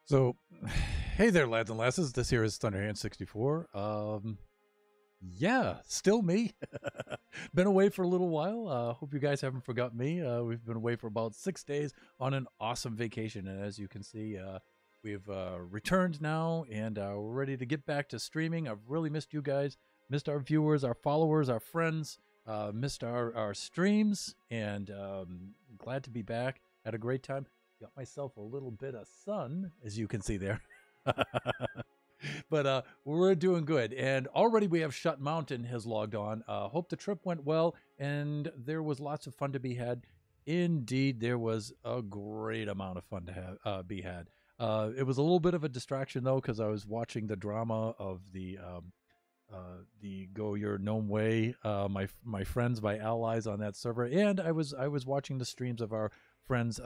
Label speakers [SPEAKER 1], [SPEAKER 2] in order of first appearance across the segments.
[SPEAKER 1] So, hey there, lads and lasses. This here is Thunderhand64. Yeah, still me. Been away for a little while. Hope you guys haven't forgotten me. We've been away for about 6 days on an awesome vacation, and as you can see, we've returned now, and we're ready to get back to streaming. I've really missed you guys, missed our viewers, our followers, our friends, missed our streams, and glad to be back. Had a great time. Got myself a little bit of sun, as you can see there. But we're doing good. And already we have Shut Mountain has logged on. Hope the trip went well, and there was lots of fun to be had. Indeed, there was a great amount of fun to be had. It was a little bit of a distraction, though, because I was watching the drama of the Go Your Gnome Way, my friends, my allies on that server, and I was watching the streams of our friends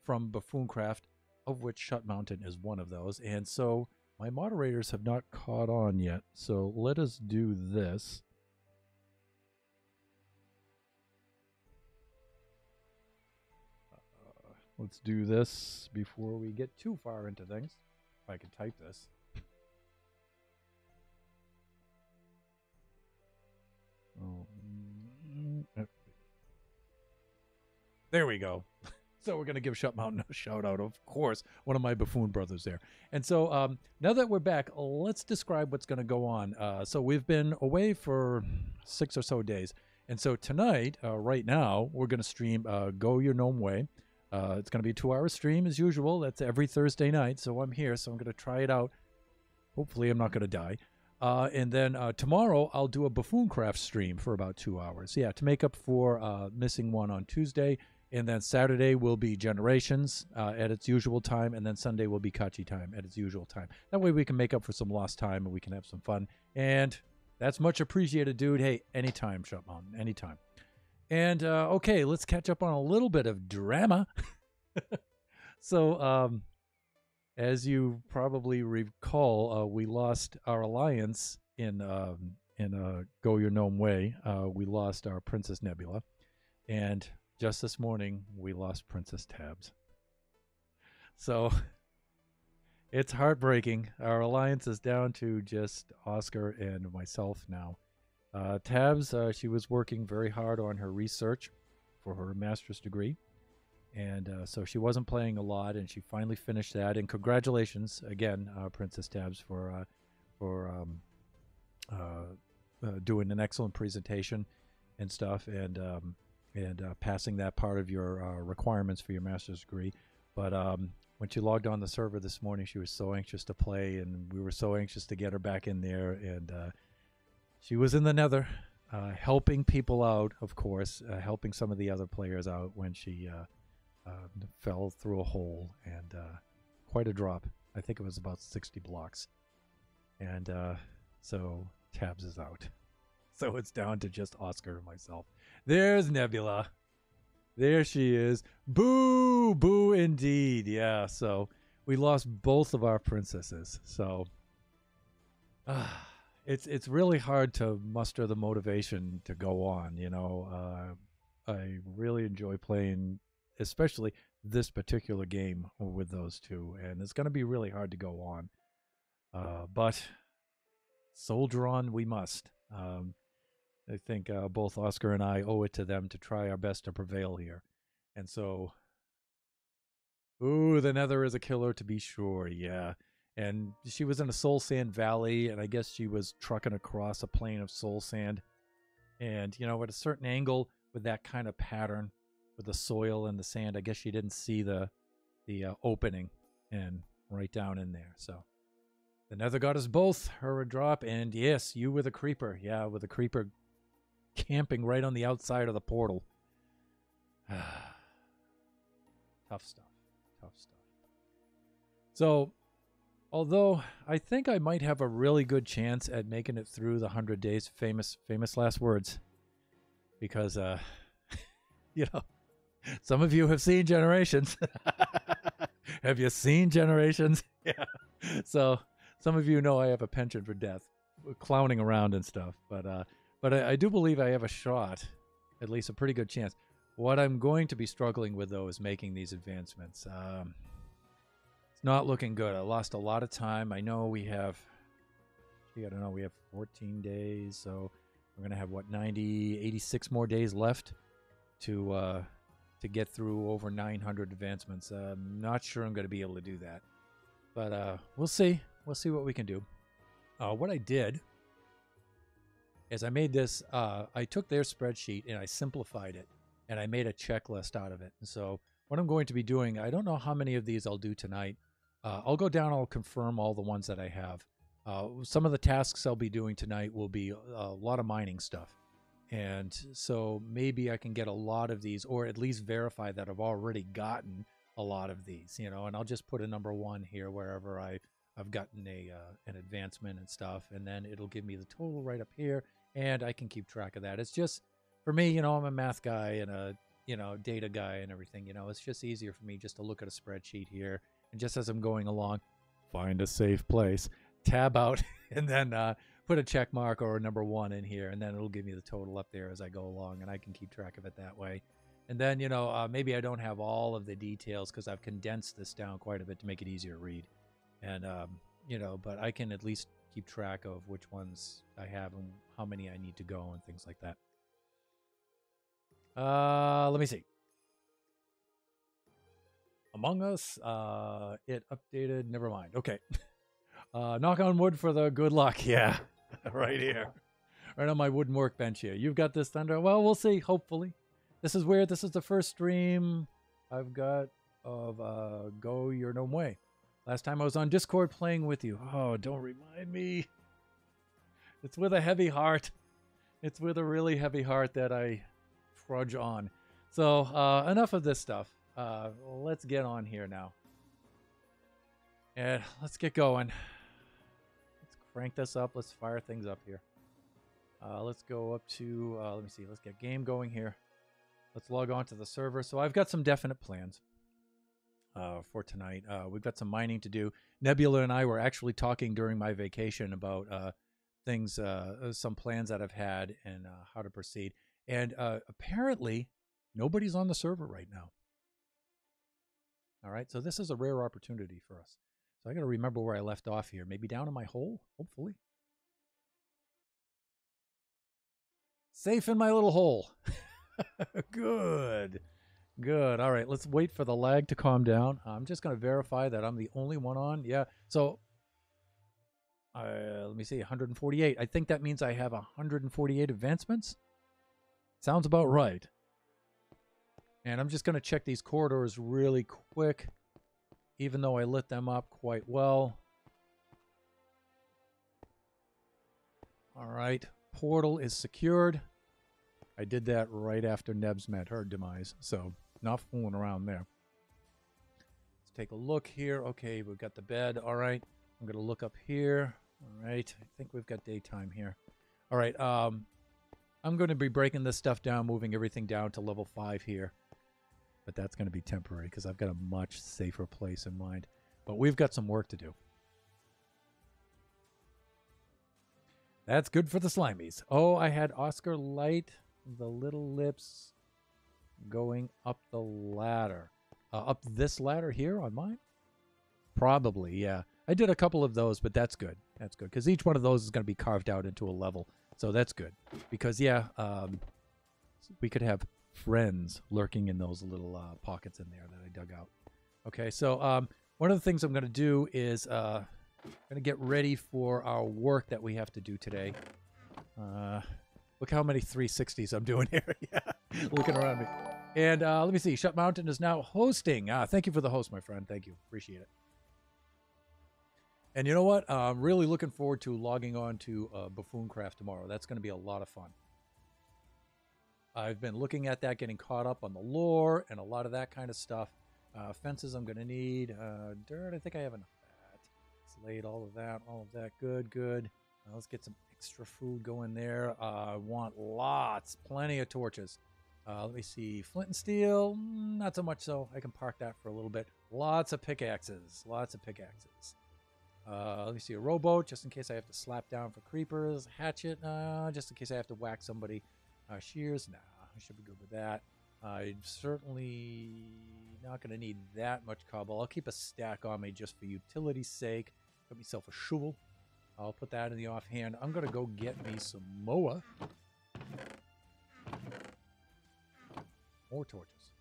[SPEAKER 1] from Buffooncraft, of which Shut Mountain is one of those. And so my moderators have not caught on yet. So let us do this. Let's do this before we get too far into things. If I can type this. There we go. So we're going to give Shut Mountain a shout out, of course, one of my buffoon brothers there. And so now that we're back, let's describe what's going to go on. So we've been away for 6 or so days. And so tonight, right now, we're going to stream Go Your Gnome Way. It's going to be a 2-hour stream as usual. That's every Thursday night. So I'm here, so I'm going to try it out. Hopefully I'm not going to die. And then tomorrow, I'll do a Buffooncraft stream for about 2 hours. Yeah, to make up for missing one on Tuesday. And then Saturday will be Generations at its usual time. And then Sunday will be Kachi time at its usual time. That way we can make up for some lost time and we can have some fun. And that's much appreciated, dude. Hey, anytime, Shut Mountain, anytime. And, okay, let's catch up on a little bit of drama. So, as you probably recall, we lost our alliance in Go Your Gnome Way. We lost our Princess Nebula. And just this morning, we lost Princess Tabs. So it's heartbreaking. Our alliance is down to just Oscar and myself now. Tabs, she was working very hard on her research for her master's degree. And so she wasn't playing a lot, and she finally finished that. And congratulations again, Princess Tabs, for doing an excellent presentation and stuff. And passing that part of your requirements for your master's degree. But when she logged on the server this morning, she was so anxious to play, and we were so anxious to get her back in there. And she was in the nether, helping people out, of course, helping some of the other players out when she fell through a hole, and quite a drop. I think it was about 60 blocks. And so Tabs is out. So it's down to just Oscar and myself. There's Nebula. There she is. Boo! Boo indeed. Yeah, so we lost both of our princesses. So it's really hard to muster the motivation to go on, you know. I really enjoy playing, especially this particular game with those two. And it's going to be really hard to go on. But soldier on we must. I think both Oscar and I owe it to them to try our best to prevail here. And so, ooh, the Nether is a killer to be sure, yeah. And she was in a soul sand valley, and I guess she was trucking across a plain of soul sand. And, you know, at a certain angle with that kind of pattern, with the soil and the sand, I guess she didn't see the opening and right down in there. So the Nether got us both, her a drop, and yes, you with a creeper. Yeah, with a creeper camping right on the outside of the portal. Tough stuff. Tough stuff. So, although I think I might have a really good chance at making it through the 100 days, famous last words, because, you know, some of you have seen Generations. Have you seen Generations? Yeah. So, some of you know I have a penchant for death, clowning around and stuff, but I do believe I have a shot, at least a pretty good chance. What I'm going to be struggling with, though, is making these advancements. It's not looking good. I lost a lot of time. I know we have, gee, I don't know, we have 14 days, so we're gonna have what, 90, 86 more days left to get through over 900 advancements. I'm not sure I'm gonna be able to do that, but we'll see. We'll see what we can do. What I did is I made this. I took their spreadsheet and I simplified it, and I made a checklist out of it. And so what I'm going to be doing, I don't know how many of these I'll do tonight. I'll go down, I'll confirm all the ones that I have. Some of the tasks I'll be doing tonight will be a lot of mining stuff. And so maybe I can get a lot of these, or at least verify that I've already gotten a lot of these, you know, and I'll just put a number 1 here wherever I've gotten an advancement and stuff, and then it'll give me the total right up here, and I can keep track of that. It's just, for me, you know, I'm a math guy and a, you know, data guy and everything, you know, it's just easier for me just to look at a spreadsheet here, and just as I'm going along, find a safe place, tab out, and then put a check mark or a number 1 in here, and then it'll give me the total up there as I go along, and I can keep track of it that way. And then, you know, maybe I don't have all of the details because I've condensed this down quite a bit to make it easier to read. And, you know, but I can at least keep track of which ones I have and how many I need to go and things like that. Let me see. Among Us, it updated. Never mind. Okay. Knock on wood for the good luck. Yeah, right here. Right on my wooden workbench here. You've got this, Thunder. Well, we'll see, hopefully. This is weird. This is the first stream I've got of Go Your Gnome Way. Last time I was on Discord playing with you. Oh, don't remind me. It's with a heavy heart. It's with a really heavy heart that I trudge on. So, enough of this stuff. Let's get on here now. And let's get going. Let's crank this up. Let's fire things up here. Let's go up to, let me see. Let's get game going here. Let's log on to the server. So I've got some definite plans for tonight. We've got some mining to do. Nebula and I were actually talking during my vacation about things, some plans that I've had and how to proceed. And apparently, nobody's on the server right now. All right, so this is a rare opportunity for us. So I got to remember where I left off here. Maybe down in my hole, hopefully. Safe in my little hole. Good. Good. All right, let's wait for the lag to calm down. I'm just going to verify that I'm the only one on. Yeah, so let me see, 148. I think that means I have 148 advancements. Sounds about right. And I'm just going to check these corridors really quick, even though I lit them up quite well. All right, portal is secured. I did that right after Nebs met her demise, so not fooling around there. Let's take a look here. Okay, we've got the bed. All right, I'm going to look up here. All right, I think we've got daytime here. All right, I'm going to be breaking this stuff down, moving everything down to level 5 here. But that's going to be temporary because I've got a much safer place in mind. But we've got some work to do. That's good for the Slimies. Oh, I had Oscar Light, the Little Lips, going up the ladder. Up this ladder here on mine? Probably, yeah. I did a couple of those, but that's good. That's good because each one of those is going to be carved out into a level. So that's good. Because, yeah, we could have friends lurking in those little pockets in there that I dug out. Okay, so one of the things I'm going to do is I'm going to get ready for our work that we have to do today. Look how many 360s I'm doing here. Yeah, looking around me. And let me see. Shut Mountain is now hosting. Thank you for the host, my friend. Thank you. Appreciate it. And you know what? I'm really looking forward to logging on to Buffooncraft tomorrow. That's going to be a lot of fun. I've been looking at that, getting caught up on the lore and a lot of that kind of stuff. Fences I'm going to need. Dirt, I think I have enough of that. Slate, all of that. Good, good. Let's get some extra food going there. I want plenty of torches. Let me see. Flint and steel, not so much so. I can park that for a little bit. Lots of pickaxes. Let me see. A rowboat, just in case I have to slap down for creepers. Hatchet, just in case I have to whack somebody. Shears, nah, I should be good with that. I certainly, no, Not going to need that much cobble. I'll keep a stack on me just for utility's sake. Got myself a shovel. I'll put that in the offhand. I'm going to go get me some moa. More torches.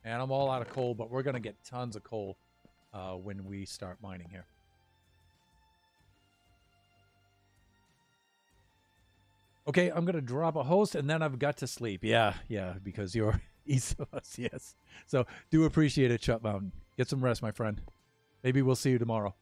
[SPEAKER 1] And I'm all out of coal, but we're going to get tons of coal when we start mining here. Okay, I'm going to drop a host, and then I've got to sleep. Yeah, because you're east of us, yes. So, do appreciate it, Chut Mountain. Get some rest, my friend. Maybe we'll see you tomorrow.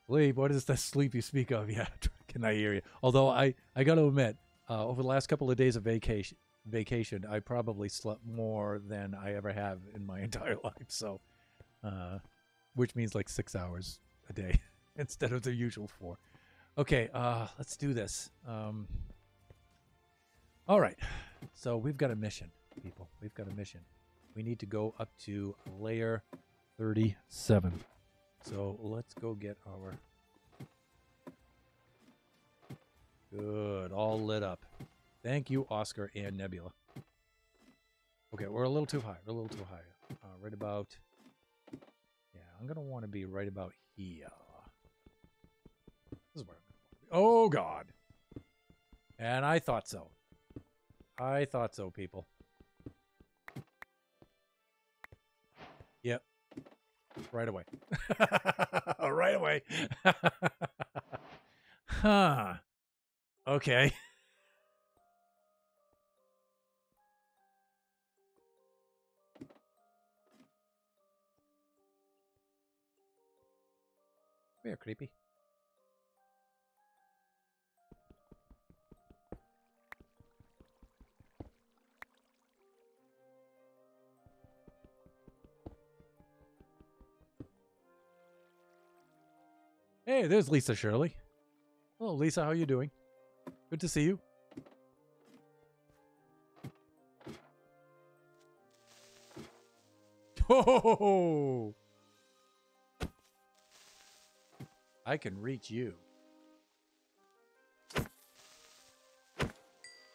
[SPEAKER 1] Sleep? What is the sleep you speak of? Yeah, can I hear you? Although, I got to admit, over the last couple of days of vacation, I probably slept more than I ever have in my entire life. So, which means like 6 hours a day instead of the usual 4. Okay, let's do this. All right, so we've got a mission, people. We've got a mission. We need to go up to layer 37. So let's go get our... Good, all lit up. Thank you, Oscar and Nebula. Okay, we're a little too high. We're a little too high. Right about... Yeah, I'm going to want to be right about here. This is where I'm going to be. Oh, God. And I thought so. I thought so, people. Yep. Right away. Right away. Huh. Okay. Come here, creepy. Hey, there's Lisa Shirley. Hello, Lisa. How you doing? Good to see you. Oh! I can reach you.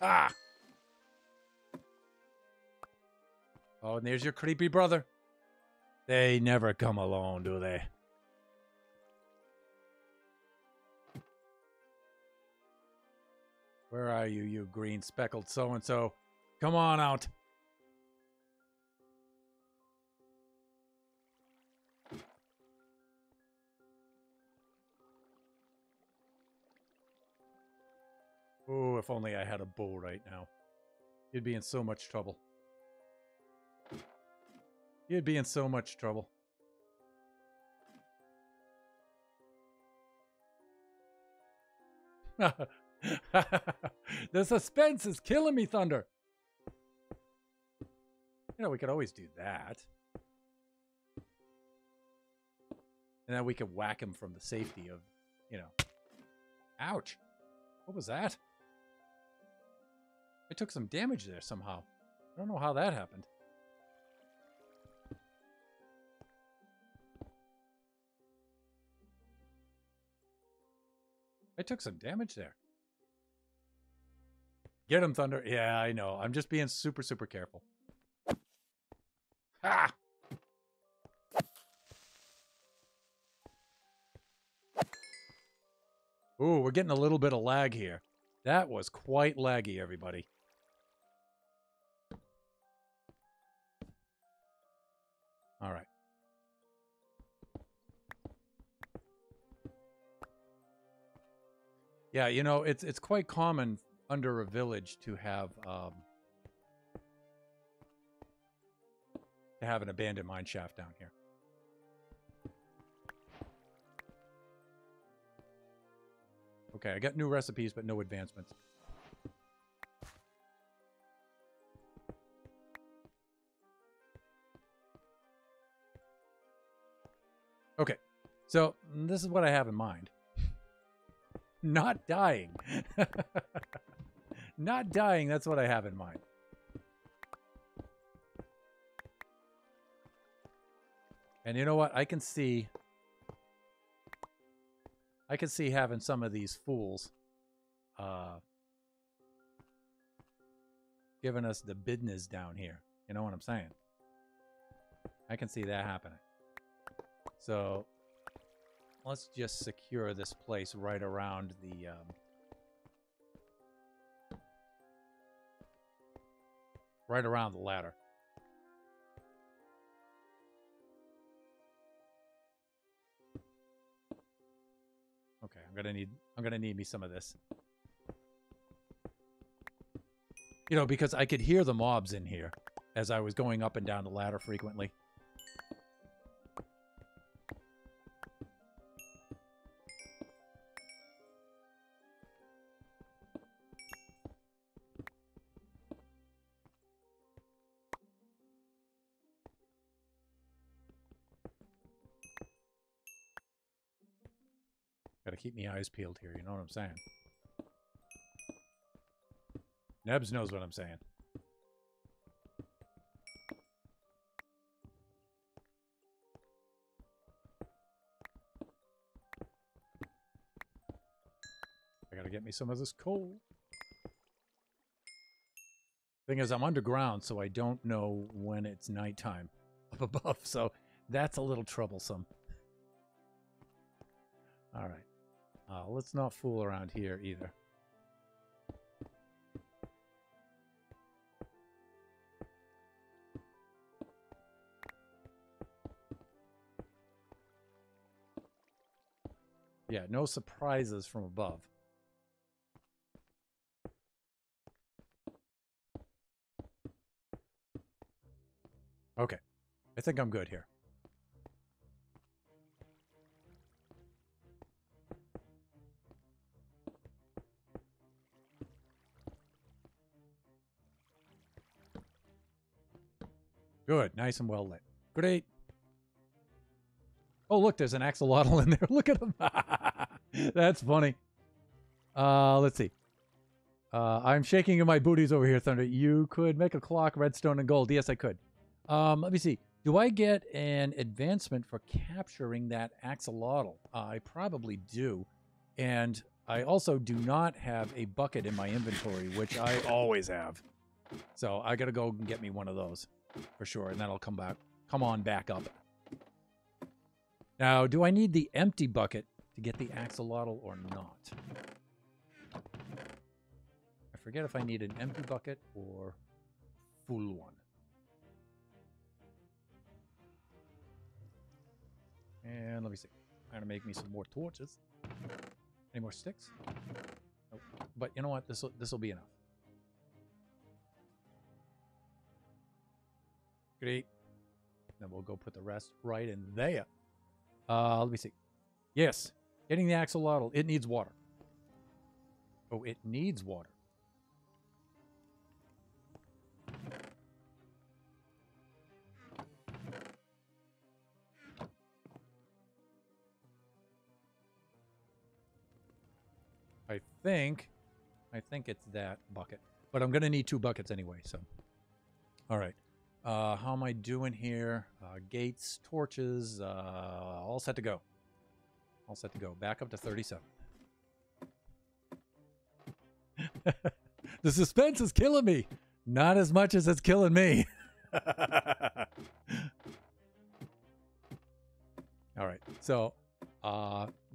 [SPEAKER 1] Ah! Oh, and there's your creepy brother. They never come alone, do they? Where are you, you green speckled so-and-so? Come on out. Oh, if only I had a bow right now. You'd be in so much trouble. You'd be in so much trouble. The suspense is killing me, Thunder. You know, we could always do that. And then we could whack him from the safety of, you know. Ouch. What was that? I took some damage there somehow. I don't know how that happened. I took some damage there. Get him, Thunder. Yeah, I know. I'm just being super, super careful. Ha! Ooh, we're getting a little bit of lag here. That was quite laggy, everybody. All right. Yeah, you know, it's quite common under a village to have an abandoned mine shaft down here. Okay, I got new recipes, but no advancements. Okay, so this is what I have in mind. Not dying. Not dying, that's what I have in mind. And you know what? I can see having some of these fools giving us the business down here. You know what I'm saying? I can see that happening. So let's just secure this place right around the ladder. Okay, I'm gonna need me some of this. You know, because I could hear the mobs in here as I was going up and down the ladder frequently. Gotta keep me eyes peeled here, you know what I'm saying? Nebs knows what I'm saying. I gotta get me some of this coal. Thing is, I'm underground, so I don't know when it's nighttime up above, so that's a little troublesome. All right. Let's not fool around here either. Yeah, no surprises from above. Okay. I think I'm good here. Good. Nice and well lit. Great. Oh, look, there's an axolotl in there. Look at him. That's funny. Let's see. I'm shaking in my booties over here, Thunder. You could make a clock, redstone, and gold. Yes, I could. Let me see. Do I get an advancement for capturing that axolotl? I probably do. And I also do not have a bucket in my inventory, which I always have. So I got to go and get me one of those for sure. And that'll come on back up. Now, do I need the empty bucket to get the axolotl or not? I forget if I need an empty bucket or full one. And let me see. I'm gonna make me some more torches. Any more sticks? Nope. But you know what? This will be enough. Great. Then we'll go put the rest right in there. Let me see. Yes, getting the axolotl. It needs water. Oh, it needs water. I think it's that bucket. But I'm going to need 2 buckets anyway, so. All right. How am I doing here? Gates, torches, all set to go. All set to go. Back up to 37. The suspense is killing me. Not as much as it's killing me. All right. So,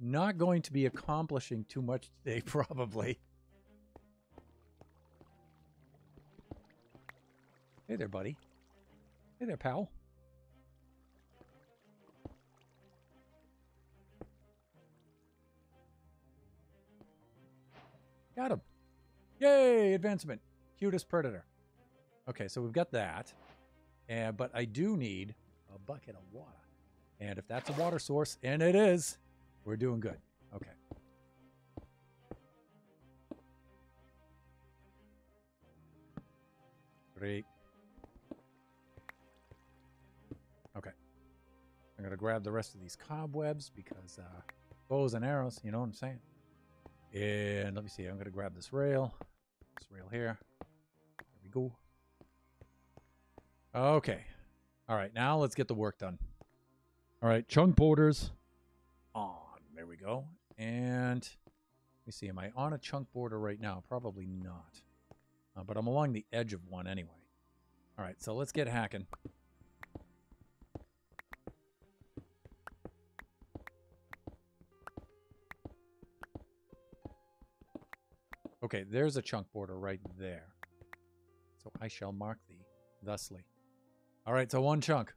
[SPEAKER 1] not going to be accomplishing too much today, probably. Hey there, buddy. Hey there, pal. Got him. Yay, advancement. Cutest predator. Okay, so we've got that. But I do need a bucket of water. And if that's a water source, and it is, we're doing good. Okay. Great. Okay. I'm going to grab the rest of these cobwebs because bows and arrows, you know what I'm saying? And let me see. I'm going to grab this rail here. There we go. Okay. All right. Now let's get the work done. All right. Chunk borders on. There we go. And let me see. Am I on a chunk border right now? Probably not. But I'm along the edge of one anyway. All right, so let's get hacking. Okay, there's a chunk border right there. So I shall mark thee thusly. All right, so one chunk.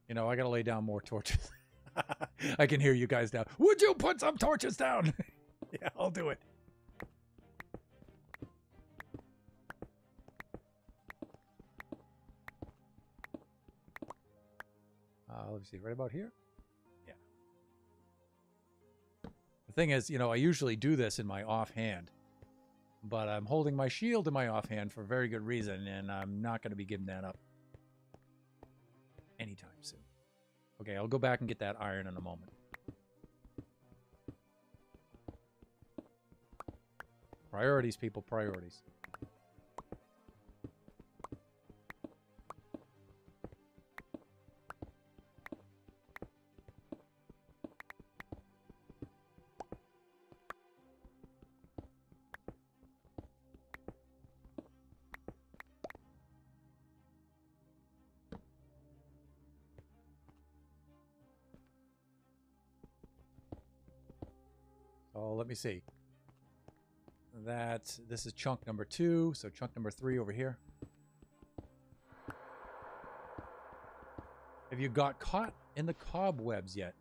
[SPEAKER 1] You know, I gotta lay down more torches. I can hear you guys now. Would you put some torches down? Yeah, I'll do it. Let me see, right about here? Yeah. The thing is, you know, I usually do this in my offhand, but I'm holding my shield in my offhand for a very good reason, and I'm not going to be giving that up anytime soon. Okay, I'll go back and get that iron in a moment. Priorities, people, priorities. So let me see. This is chunk number 2, so chunk number 3 over here. Have you got caught in the cobwebs yet?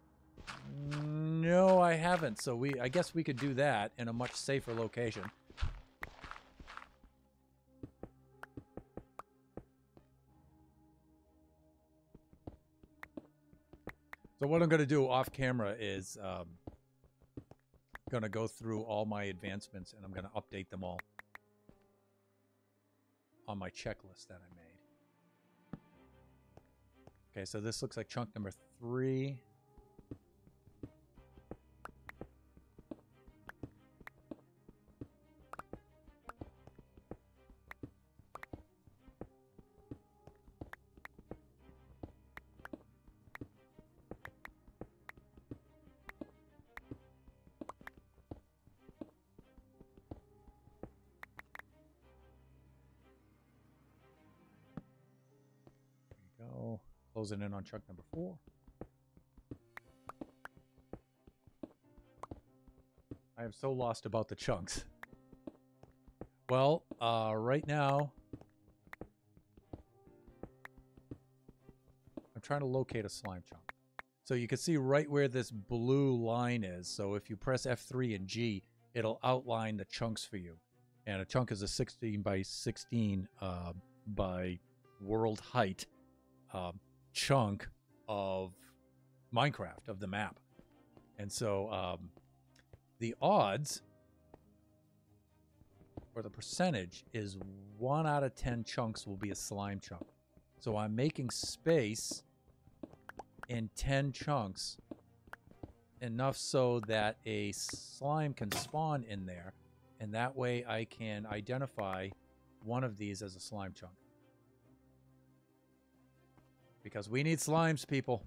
[SPEAKER 1] No, I haven't. So I guess we could do that in a much safer location. So what I'm going to do off camera is going to go through all my advancements and I'm going to update them all on my checklist that I made. Okay, so this looks like chunk number 3. Go. Closing in on chunk number 4. I am so lost about the chunks. Well, right now, I'm trying to locate a slime chunk. So you can see right where this blue line is. So if you press F3 and G, it'll outline the chunks for you. And a chunk is a 16 by 16 by world height chunk of Minecraft, of the map. And so the odds, or the percentage, is 1 out of 10 chunks will be a slime chunk. So I'm making space in 10 chunks, enough so that a slime can spawn in there, and that way I can identify one of these as a slime chunk. Because we need slimes, people.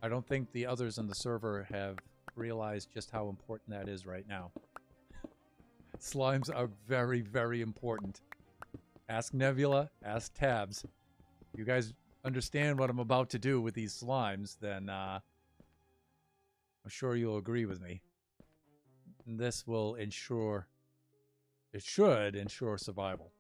[SPEAKER 1] I don't think the others in the server have realized just how important that is right now. Slimes are very, very important. Ask Nebula, ask Tabs. If you guys understand what I'm about to do with these slimes, then I'm sure you'll agree with me. And this will ensure, it should ensure survival.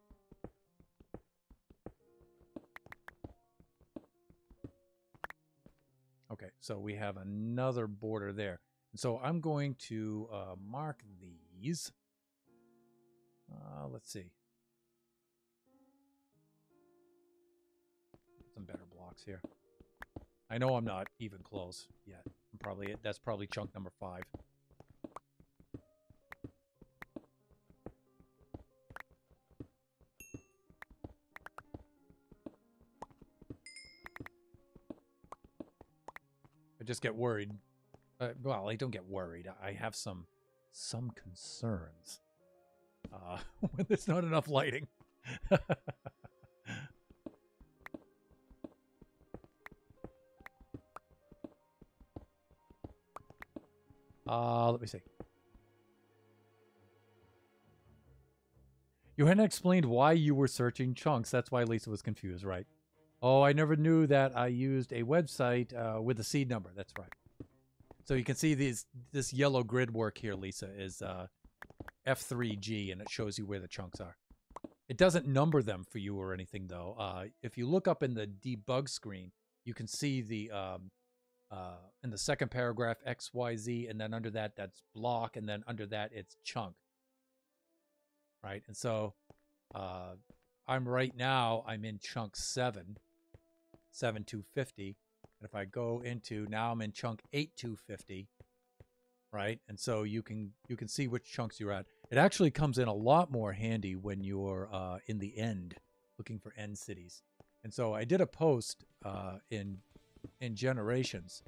[SPEAKER 1] Okay, so we have another border there. So I'm going to mark these. Let's see. Some better blocks here. I know I'm not even close yet. That's probably chunk number 5. I just get worried. Well, I don't get worried. I have some some concerns when there's not enough lighting. Let me see. You hadn't explained why you were searching chunks. That's why Lisa was confused, right? Oh, I never knew that I used a website with a seed number. That's right. So you can see this yellow grid work here, Lisa, is F3G, and it shows you where the chunks are. It doesn't number them for you or anything, though. If you look up in the debug screen, you can see the in the second paragraph XYZ, and then under that, that's block, and then under that, it's chunk. Right? And so I'm right now, I'm in chunk 7,250. And if I go into, now I'm in chunk 8,250. Right? And so you can see which chunks you're at. It actually comes in a lot more handy when you're in the end, looking for end cities. And so I did a post in Generations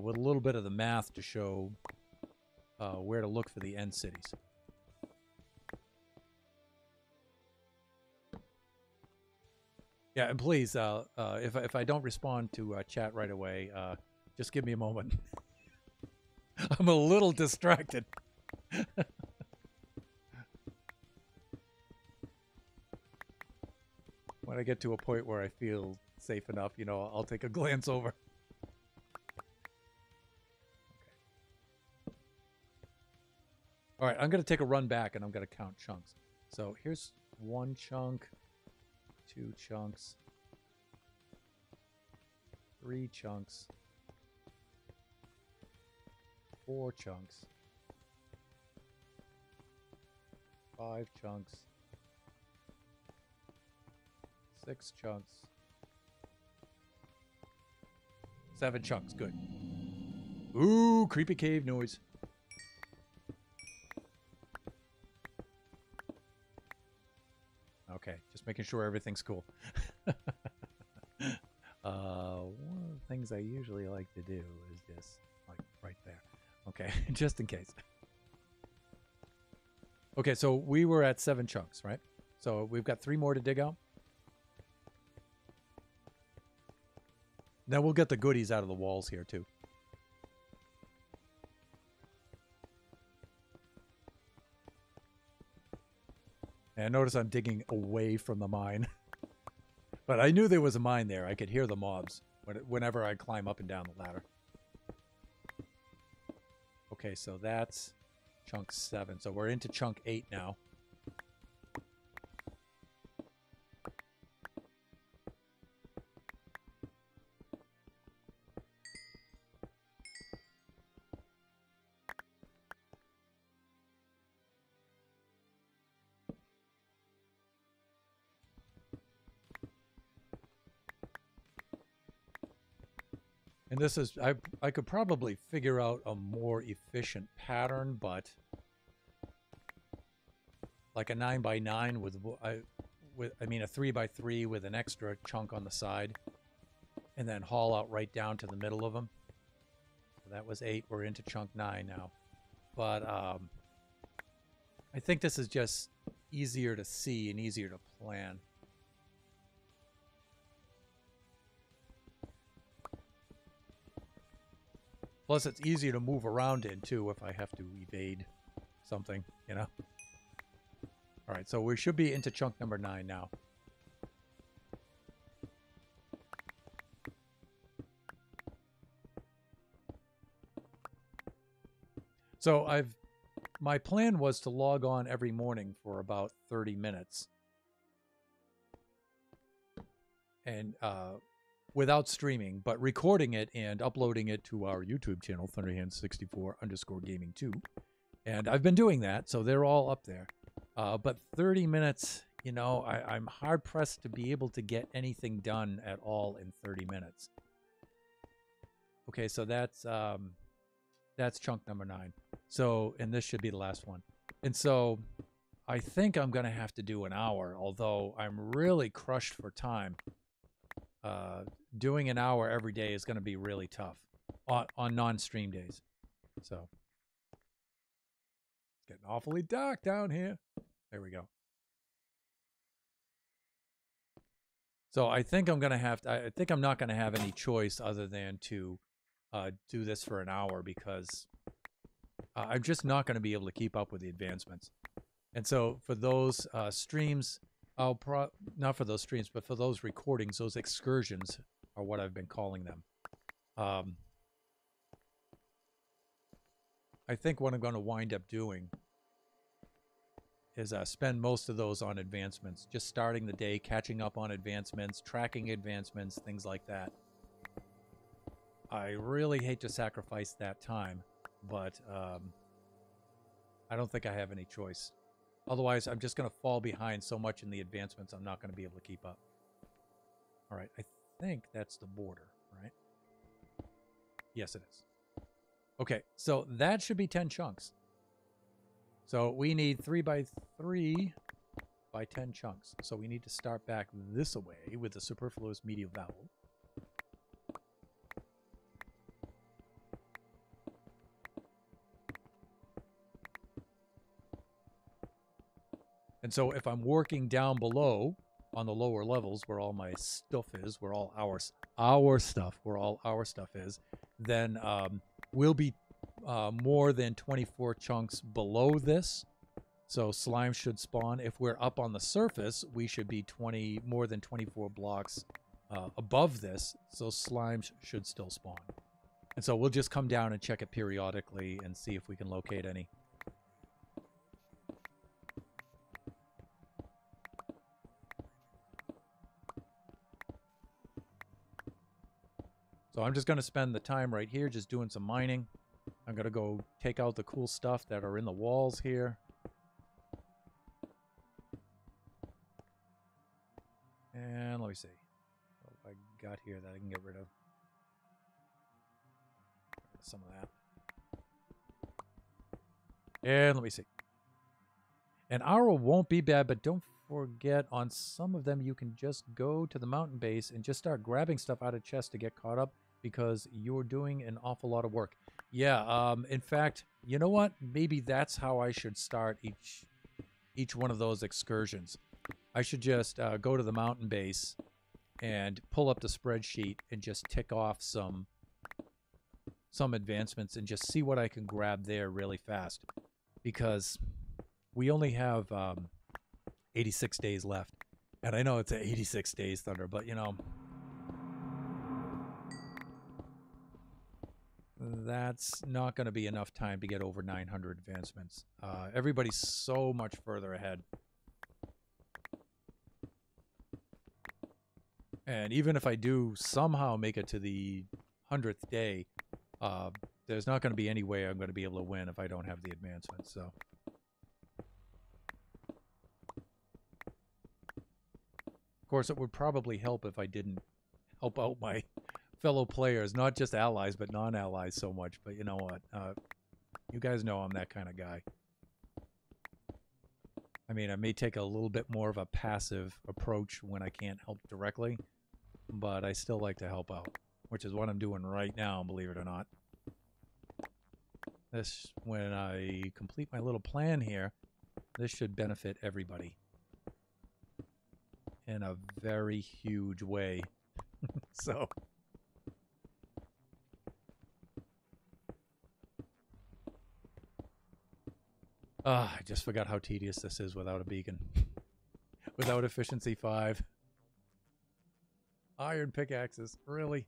[SPEAKER 1] with a little bit of the math to show where to look for the end cities. Yeah, and please, if I don't respond to chat right away, just give me a moment. I'm a little distracted. When I get to a point where I feel safe enough, you know, I'll take a glance over. Okay. All right, I'm going to take a run back and I'm going to count chunks. So here's one chunk, 2 chunks, 3 chunks, 4 chunks, 5 chunks, 6 chunks, 7 chunks. Good. Ooh, creepy cave noise. Okay, just making sure everything's cool. One of the things I usually like to do is just like right there. Okay, just in case. Okay, so we were at 7 chunks, right? So we've got 3 more to dig out. Then we'll get the goodies out of the walls here too. And notice I'm digging away from the mine. But I knew there was a mine there. I could hear the mobs whenever I climb up and down the ladder. Okay, so that's chunk 7. So we're into chunk 8 now. And this is, I could probably figure out a more efficient pattern, but like a 9x9 with a 3x3 with an extra chunk on the side, and then haul out right down to the middle of them. So that was 8. We're into chunk 9 now. But I think this is just easier to see and easier to plan. Plus, it's easier to move around in, too, if I have to evade something, you know? All right, so we should be into chunk number 9 now. So my plan was to log on every morning for about 30 minutes. And without streaming, but recording it and uploading it to our YouTube channel, Thunderhand64_gaming2. And I've been doing that, so they're all up there. But 30 minutes, you know, I'm hard-pressed to be able to get anything done at all in 30 minutes. Okay, so that's chunk number 9. So, and this should be the last one. And so I think I'm going to have to do an hour, although I'm really crushed for time. Doing an hour every day is going to be really tough on non-stream days. So It's getting awfully dark down here. There we go. So I think I'm gonna have to. I think I'm not gonna have any choice other than to do this for an hour because I'm just not gonna be able to keep up with the advancements. And so for those streams, not for those streams, but for those recordings, those excursions are what I've been calling them. I think what I'm going to wind up doing is spend most of those on advancements, just starting the day, catching up on advancements, tracking advancements, things like that. I really hate to sacrifice that time, but I don't think I have any choice. Otherwise, I'm just going to fall behind so much in the advancements, I'm not going to be able to keep up. All right, I think that's the border, right? Yes, it is. Okay, so that should be 10 chunks. So we need 3 by 3 by 10 chunks. So we need to start back this way with the superfluous medial vowel. And so if I'm working down below on the lower levels where all my stuff is, where all our stuff is, then we'll be more than 24 chunks below this. So slime should spawn. If we're up on the surface, we should be more than 24 blocks above this. So slimes should still spawn. And so we'll just come down and check it periodically and see if we can locate any. So I'm just going to spend the time right here just doing some mining. I'm going to go take out the cool stuff that are in the walls here. And let me see what I got here that I can get rid of. Some of that. And let me see. An hour won't be bad, but don't forget on some of them you can just go to the mountain base and just start grabbing stuff out of chests to get caught up because you're doing an awful lot of work. Yeah, in fact, you know what? Maybe that's how I should start each one of those excursions. I should just go to the mountain base and pull up the spreadsheet and just tick off some advancements and just see what I can grab there really fast. Because we only have 86 days left. And I know it's 86 days, Thunder, but you know, that's not going to be enough time to get over 900 advancements. Everybody's so much further ahead. And even if I do somehow make it to the 100th day, there's not going to be any way I'm going to be able to win if I don't have the advancements. So, of course, it would probably help if I didn't help out my fellow players, not just allies, but non-allies so much. But you know what? You guys know I'm that kind of guy. I mean, I may take a little bit more of a passive approach when I can't help directly, but I still like to help out, which is what I'm doing right now, believe it or not. This, when I complete my little plan here, this should benefit everybody in a very huge way. So, I just forgot how tedious this is without a beacon. Without efficiency 5. Iron pickaxes, really?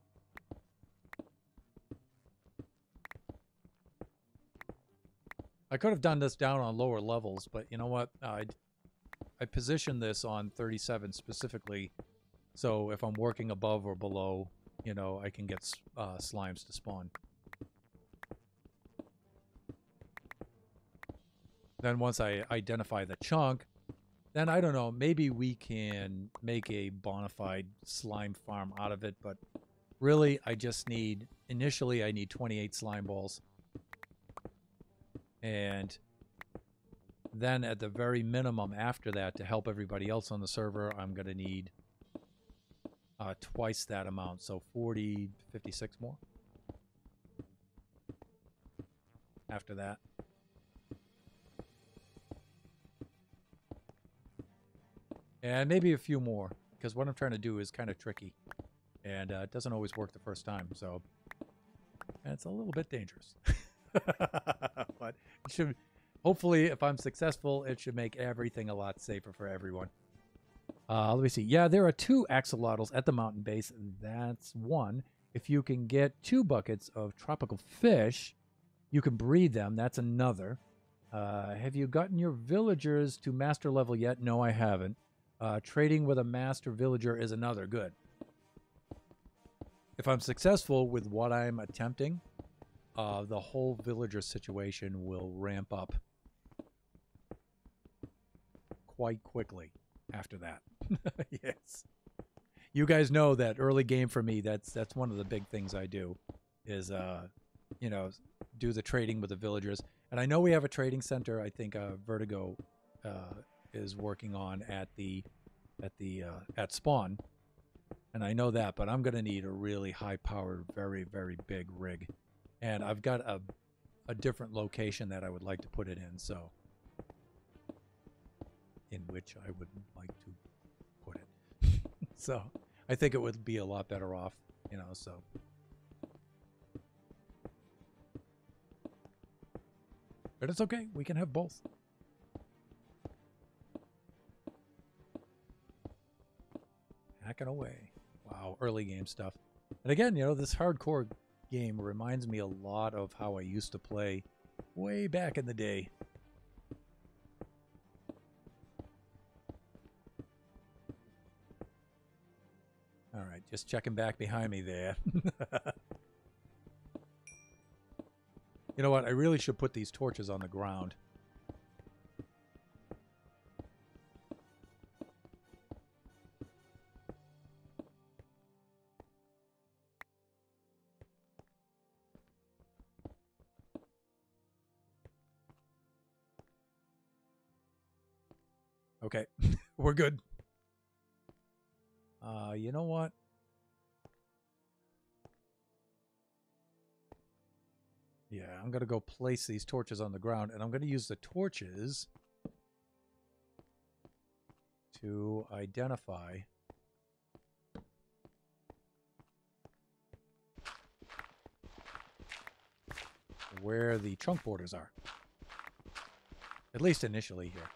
[SPEAKER 1] I could have done this down on lower levels, but you know what? I positioned this on 37 specifically, so if I'm working above or below, you know, I can get slimes to spawn. Then once I identify the chunk, then I don't know, maybe we can make a bona fide slime farm out of it, but really I just need, initially I need 28 slime balls. And then at the very minimum after that, to help everybody else on the server, I'm going to need twice that amount. So 40, 56 more after that. And maybe a few more, because what I'm trying to do is kind of tricky. And it doesn't always work the first time, so it's a little bit dangerous. But it should, hopefully, if I'm successful, it should make everything a lot safer for everyone. Let me see. Yeah, there are 2 axolotls at the mountain base. That's one. If you can get 2 buckets of tropical fish, you can breed them. That's another. Have you gotten your villagers to master level yet? No, I haven't. Trading with a master villager is another. Good. If I'm successful with what I'm attempting, the whole villager situation will ramp up quite quickly after that. Yes. You guys know that early game for me, that's one of the big things I do is, you know, do the trading with the villagers. And I know we have a trading center, I think Vertigo is working on at Spawn. And I know that, but I'm going to need a really high-powered, very, very big rig. And I've got a different location that I would like to put it in, so... in which I would like to put it. So, I think it would be a lot better off, you know, so... But it's okay. We can have both. Hacking away. Wow, early game stuff. And again, you know, this hardcore game reminds me a lot of how I used to play way back in the day. All right, just checking back behind me there. You know what? I really should put these torches on the ground. Okay, we're good. You know what? Yeah, I'm going to go place these torches on the ground, and I'm going to use the torches to identify where the trunk borders are. At least initially here.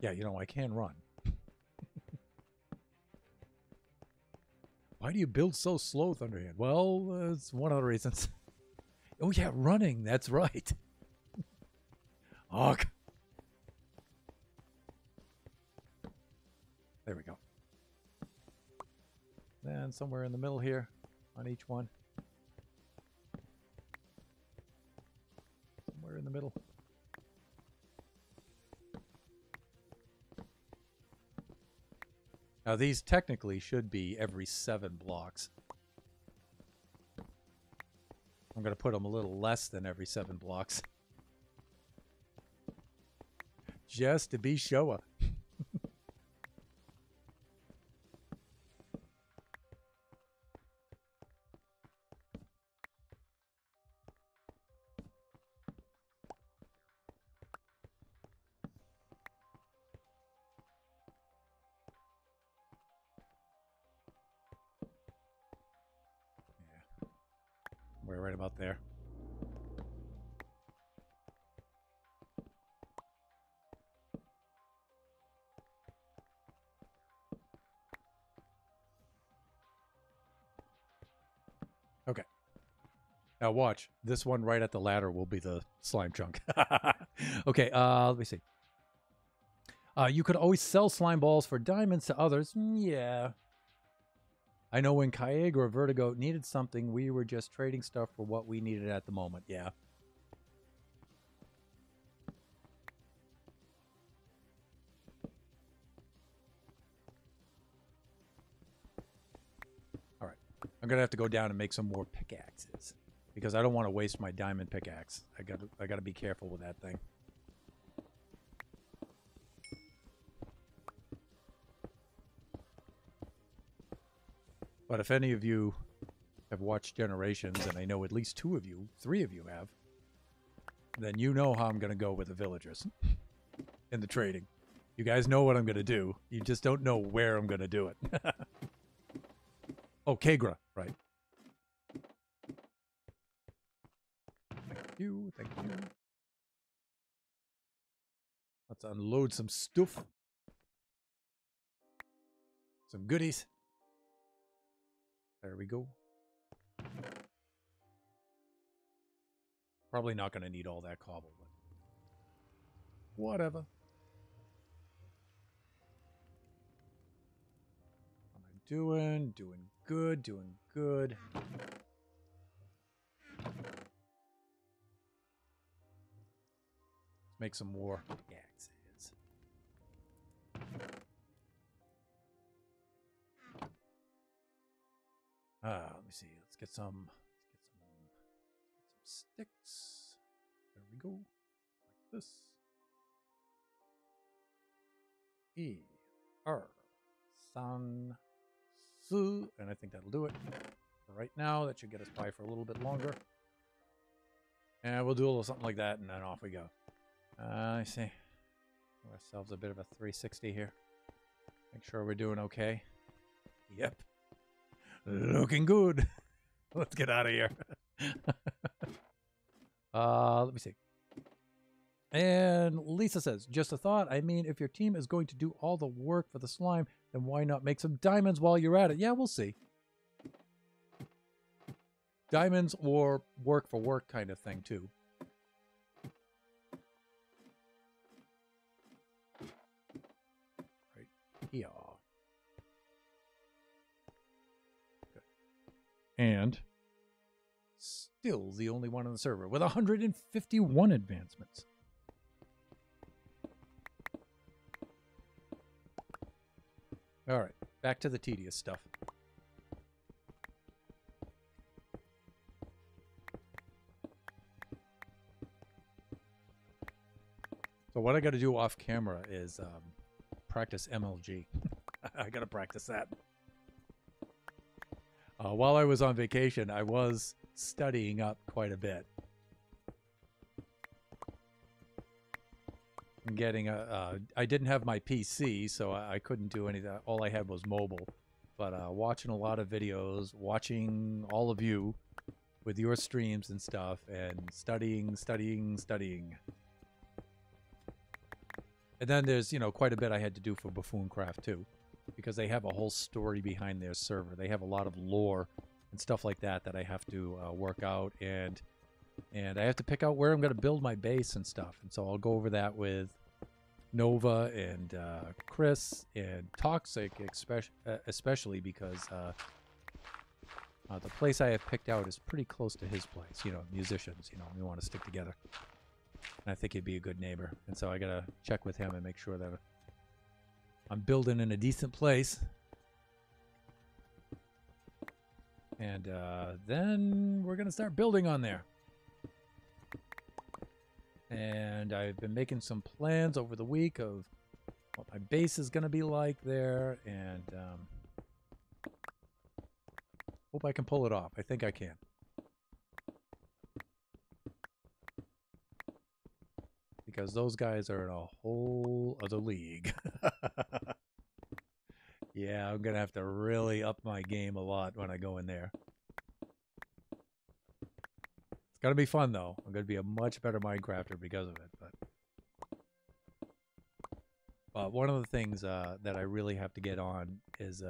[SPEAKER 1] Yeah, you know, I can run. Why do you build so slow, Thunderhand? Well, it's one of the reasons. Oh, yeah, running. That's right. Oh, there we go. Then somewhere in the middle here on each one. Somewhere in the middle. Now, these technically should be every 7 blocks. I'm going to put them a little less than every 7 blocks. Just to be sure. We're right about there. Okay. Now watch. This one right at the ladder will be the slime chunk. Okay, let me see. You could always sell slime balls for diamonds to others. Yeah. I know when Kaeg or Vertigo needed something, we were just trading stuff for what we needed at the moment. Yeah. All right. I'm going to have to go down and make some more pickaxes because I don't want to waste my diamond pickaxe. I got to be careful with that thing. But if any of you have watched Generations, and I know at least 2 of you, 3 of you have, then you know how I'm going to go with the villagers in the trading. You guys know what I'm going to do. You just don't know where I'm going to do it. Oh, Kagra, right. Thank you, thank you. Let's unload some stuff. Some goodies. There we go. Probably not going to need all that cobble, but whatever. How am I doing? Doing good, doing good. Let's make some more axes. Let me see. Let's get some sticks. There we go. Like this. San Su. And I think that'll do it. For right now, that should get us by for a little bit longer. And we'll do a little something like that, and then off we go. I see. Give ourselves a bit of a 360 here. Make sure we're doing okay. Yep. Looking good. Let's get out of here. Let me see. And Lisa says, just a thought. I mean, if your team is going to do all the work for the slime, then why not make some diamonds while you're at it? Yeah, we'll see. Diamonds or work for work kind of thing, too. Right here. Good. And still the only one on the server with 151 advancements. All right, back to the tedious stuff. So what I got to do off camera is practice MLG. I got to practice that. While I was on vacation, I was studying up quite a bit. I'm getting I didn't have my PC, so I couldn't do any of that. All I had was mobile. But watching a lot of videos, watching all of you with your streams and stuff, and studying. And then there's, you know, quite a bit I had to do for Buffooncraft too, because they have a whole story behind their server. They have a lot of lore and stuff like that that I have to work out, and I have to pick out where I'm going to build my base and stuff. And so I'll go over that with Nova and Chris and Toxic, especially because the place I have picked out is pretty close to his place. You know, musicians, you know, we want to stick together. And I think he'd be a good neighbor. And so I got to check with him and make sure that I'm building in a decent place. And then we're going to start building on there. And I've been making some plans over the week of what my base is going to be like there. And hope I can pull it off. I think I can. Because those guys are in a whole other league. Yeah, I'm going to have to really up my game a lot when I go in there. It's going to be fun, though. I'm going to be a much better Minecrafter because of it. But one of the things that I really have to get on is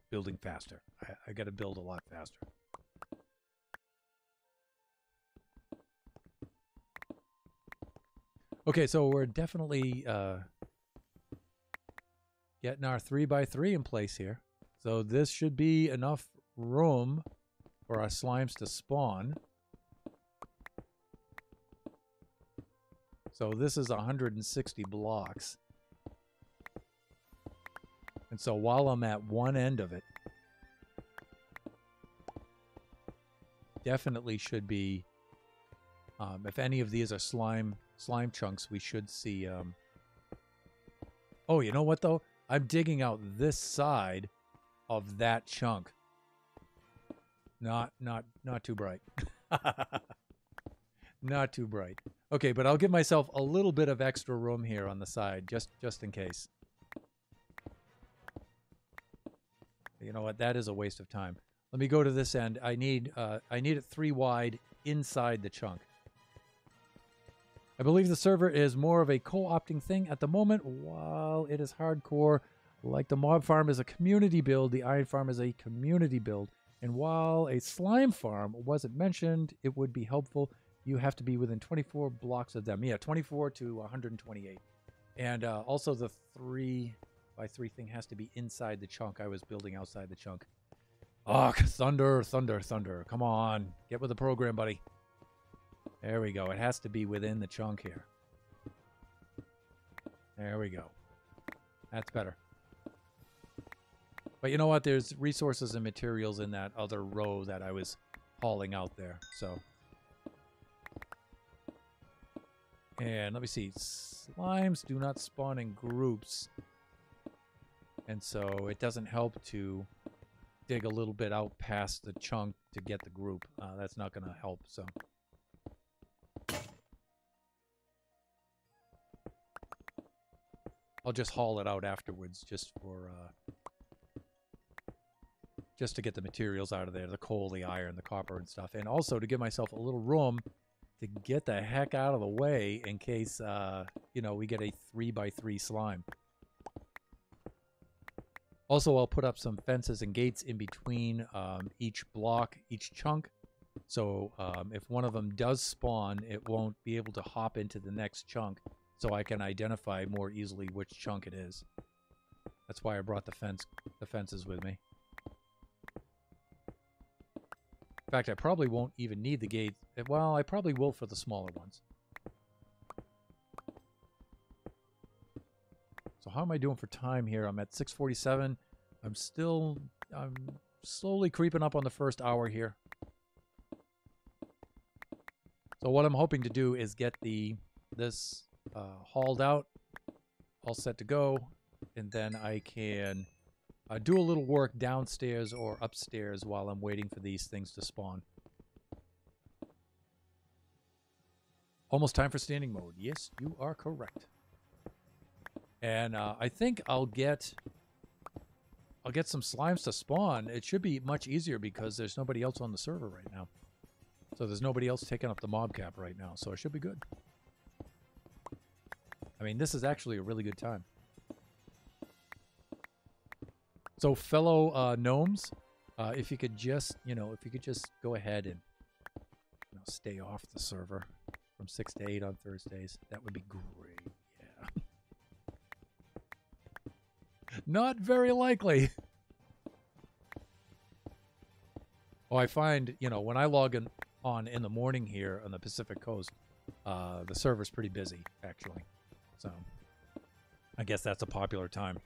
[SPEAKER 1] building faster. I got to build a lot faster. Okay, so we're definitely getting our 3x3 in place here. So this should be enough room for our slimes to spawn. So this is 160 blocks. And so while I'm at one end of it, definitely should be, if any of these are slime chunks, we should see, oh, you know what though? I'm digging out this side of that chunk. Not too bright. Not too bright. Okay, but I'll give myself a little bit of extra room here on the side, just in case. You know what? That is a waste of time. Let me go to this end. I need it 3 wide inside the chunk. I believe the server is more of a co-opting thing at the moment. While it is hardcore, like the mob farm is a community build, the iron farm is a community build. And while a slime farm wasn't mentioned, it would be helpful. You have to be within 24 blocks of them. Yeah, 24 to 128. And also the 3 by 3 thing has to be inside the chunk. I was building outside the chunk. Ugh, thunder, thunder, thunder. Come on. Get with the program, buddy. There we go. It has to be within the chunk here. There we go. That's better. But you know what? There's resources and materials in that other row that I was hauling out there. So. And let me see. Slimes do not spawn in groups. And so it doesn't help to dig a little bit out past the chunk to get the group. That's not going to help. So. I'll just haul it out afterwards just for just to get the materials out of there, the coal, the iron, the copper and stuff. And also to give myself a little room to get the heck out of the way in case, you know, we get a 3 by 3 slime. Also, I'll put up some fences and gates in between each block, each chunk. So if one of them does spawn, it won't be able to hop into the next chunk. So I can identify more easily which chunk it is. That's why I brought the fences with me. In fact, I probably won't even need the gate. Well, I probably will for the smaller ones. So how am I doing for time here? I'm at 6:47. I'm slowly creeping up on the first hour here. So what I'm hoping to do is get this hauled out, all set to go, and then I can do a little work downstairs or upstairs while I'm waiting for these things to spawn. Almost time for standing mode. Yes, you are correct. And I think I'll get some slimes to spawn. It should be much easier because there's nobody else on the server right now. So there's nobody else taking up the mob cap right now, so it should be good. I mean, this is actually a really good time. So fellow gnomes, if you could just, go ahead and, stay off the server from 6 to 8 on Thursdays, that would be great. Yeah. Not very likely. Oh, I find, when I log on in the morning here on the Pacific Coast, the server's pretty busy, actually. So, I guess that's a popular time.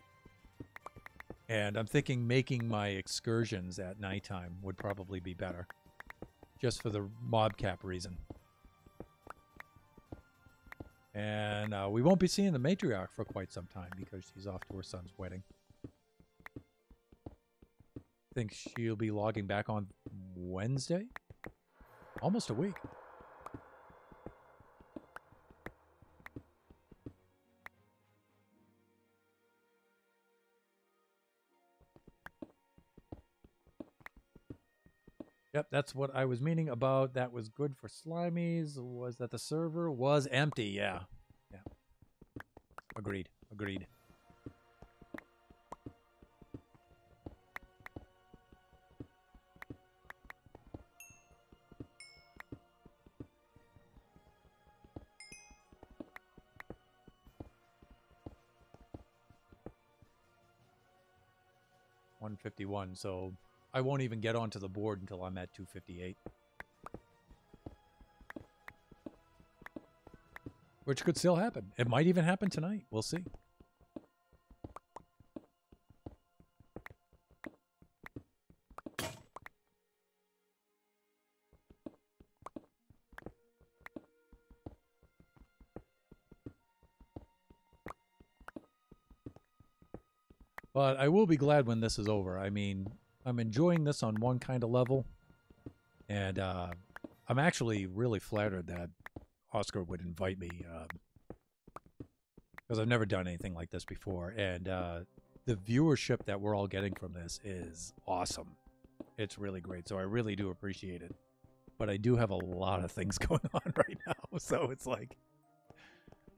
[SPEAKER 1] And I'm thinking making my excursions at nighttime would probably be better. Just for the mob cap reason. And we won't be seeing the matriarch for quite some time because she's off to her son's wedding. I think she'll be logging back on Wednesday? Almost a week. Yep, that's what I was meaning about. That was good for Slimies. Was that the server was empty? Yeah. Yeah. Agreed. Agreed. $151, so I won't even get onto the board until I'm at 258. Which could still happen. It might even happen tonight. We'll see. But I will be glad when this is over. I mean, I'm enjoying this on one kind of level. And I'm actually really flattered that Oscar would invite me because I've never done anything like this before. And the viewership that we're all getting from this is awesome. It's really great. So I really do appreciate it. But I do have a lot of things going on right now. So it's like,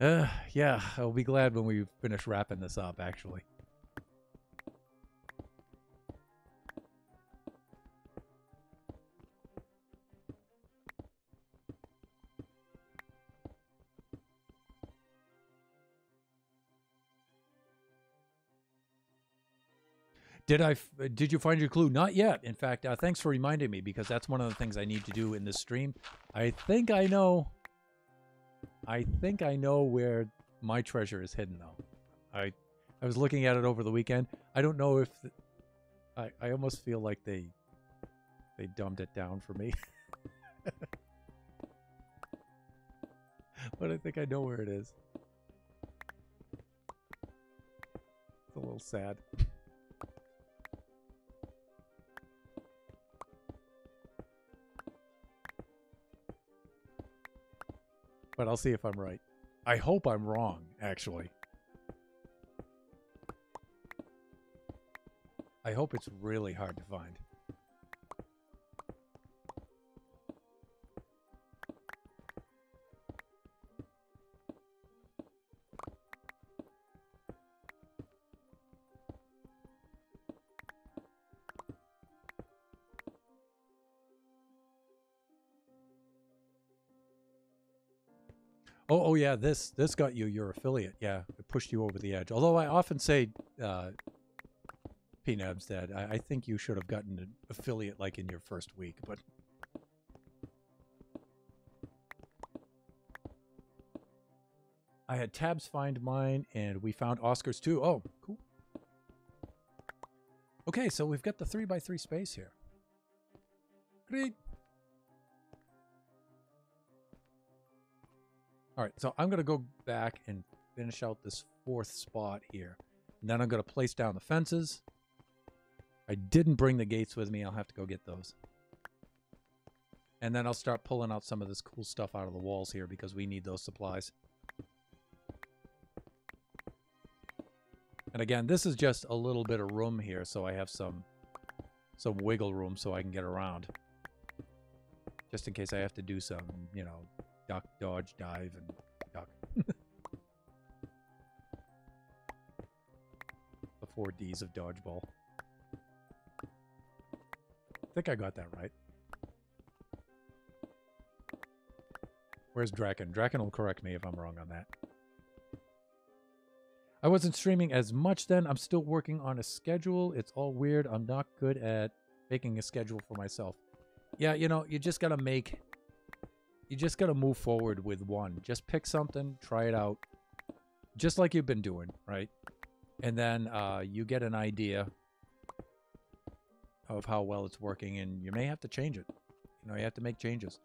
[SPEAKER 1] yeah, I'll be glad when we finish wrapping this up, actually. Did you find your clue? Not yet. In fact, thanks for reminding me because that's one of the things I need to do in this stream. I think I know where my treasure is hidden though. I was looking at it over the weekend. I don't know if I almost feel like they dumbed it down for me. But I think I know where it is. It's a little sad. But I'll see if I'm right. I hope I'm wrong, actually. I hope it's really hard to find. Oh yeah, this got you your affiliate. Yeah, it pushed you over the edge. Although I often say, P-Nebs, that I think you should have gotten an affiliate like in your first week, but I had Tabs find mine, and we found Oscar's too. Oh, cool. Okay, so we've got the 3x3 space here. Great. All right, so I'm going to go back and finish out this fourth spot here. And then I'm going to place down the fences. I didn't bring the gates with me. I'll have to go get those. And then I'll start pulling out some of this cool stuff out of the walls here because we need those supplies. And again, this is just a little bit of room here, so I have some wiggle room so I can get around. Just in case I have to do some, you know, duck, dodge, dive, and duck. The 4 Ds of dodgeball. I think I got that right. Where's Draken? Draken will correct me if I'm wrong on that. I wasn't streaming as much then. I'm still working on a schedule. It's all weird. I'm not good at making a schedule for myself. Yeah, you know, you just gotta move forward with one. Just pick something, try it out. Just like you've been doing, right? And then you get an idea of how well it's working, and you may have to change it. You know, you have to make changes.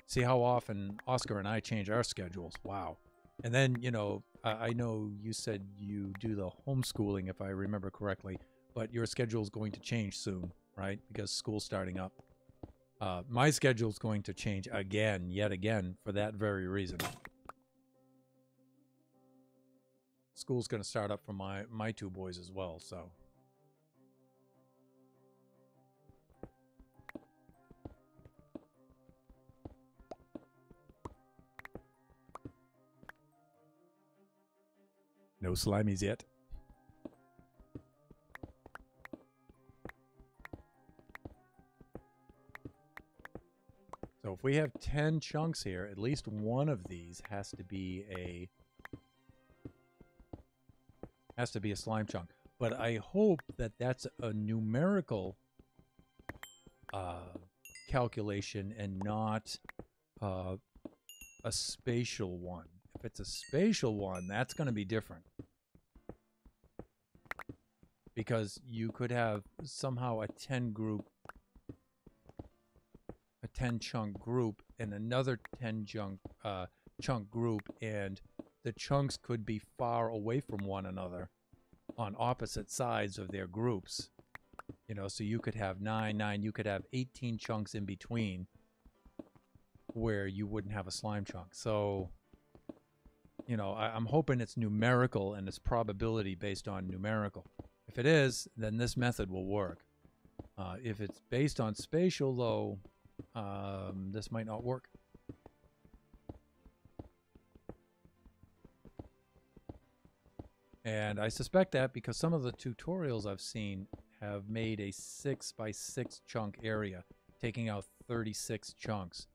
[SPEAKER 1] See how often Oscar and I change our schedules. Wow. And then, you know, I know you said you do the homeschooling, if I remember correctly, but your schedule is going to change soon, right? Because school's starting up. My schedule's going to change again, yet again, for that very reason. School's going to start up for my 2 boys as well, so. No slimies yet. So if we have 10 chunks here, at least one of these has to be a slime chunk. But I hope that that's a numerical calculation and not a spatial one. If it's a spatial one, that's going to be different. Because you could have somehow a 10 chunk group and another 10 chunk group, and the chunks could be far away from one another on opposite sides of their groups. You know, so you could have 9, 9, you could have 18 chunks in between where you wouldn't have a slime chunk. So, you know, I'm hoping it's numerical and it's probability based on numerical. If it is, then this method will work. If it's based on spatial, though, this might not work. And I suspect that because some of the tutorials I've seen have made a 6 by 6 chunk area, taking out 36 chunks.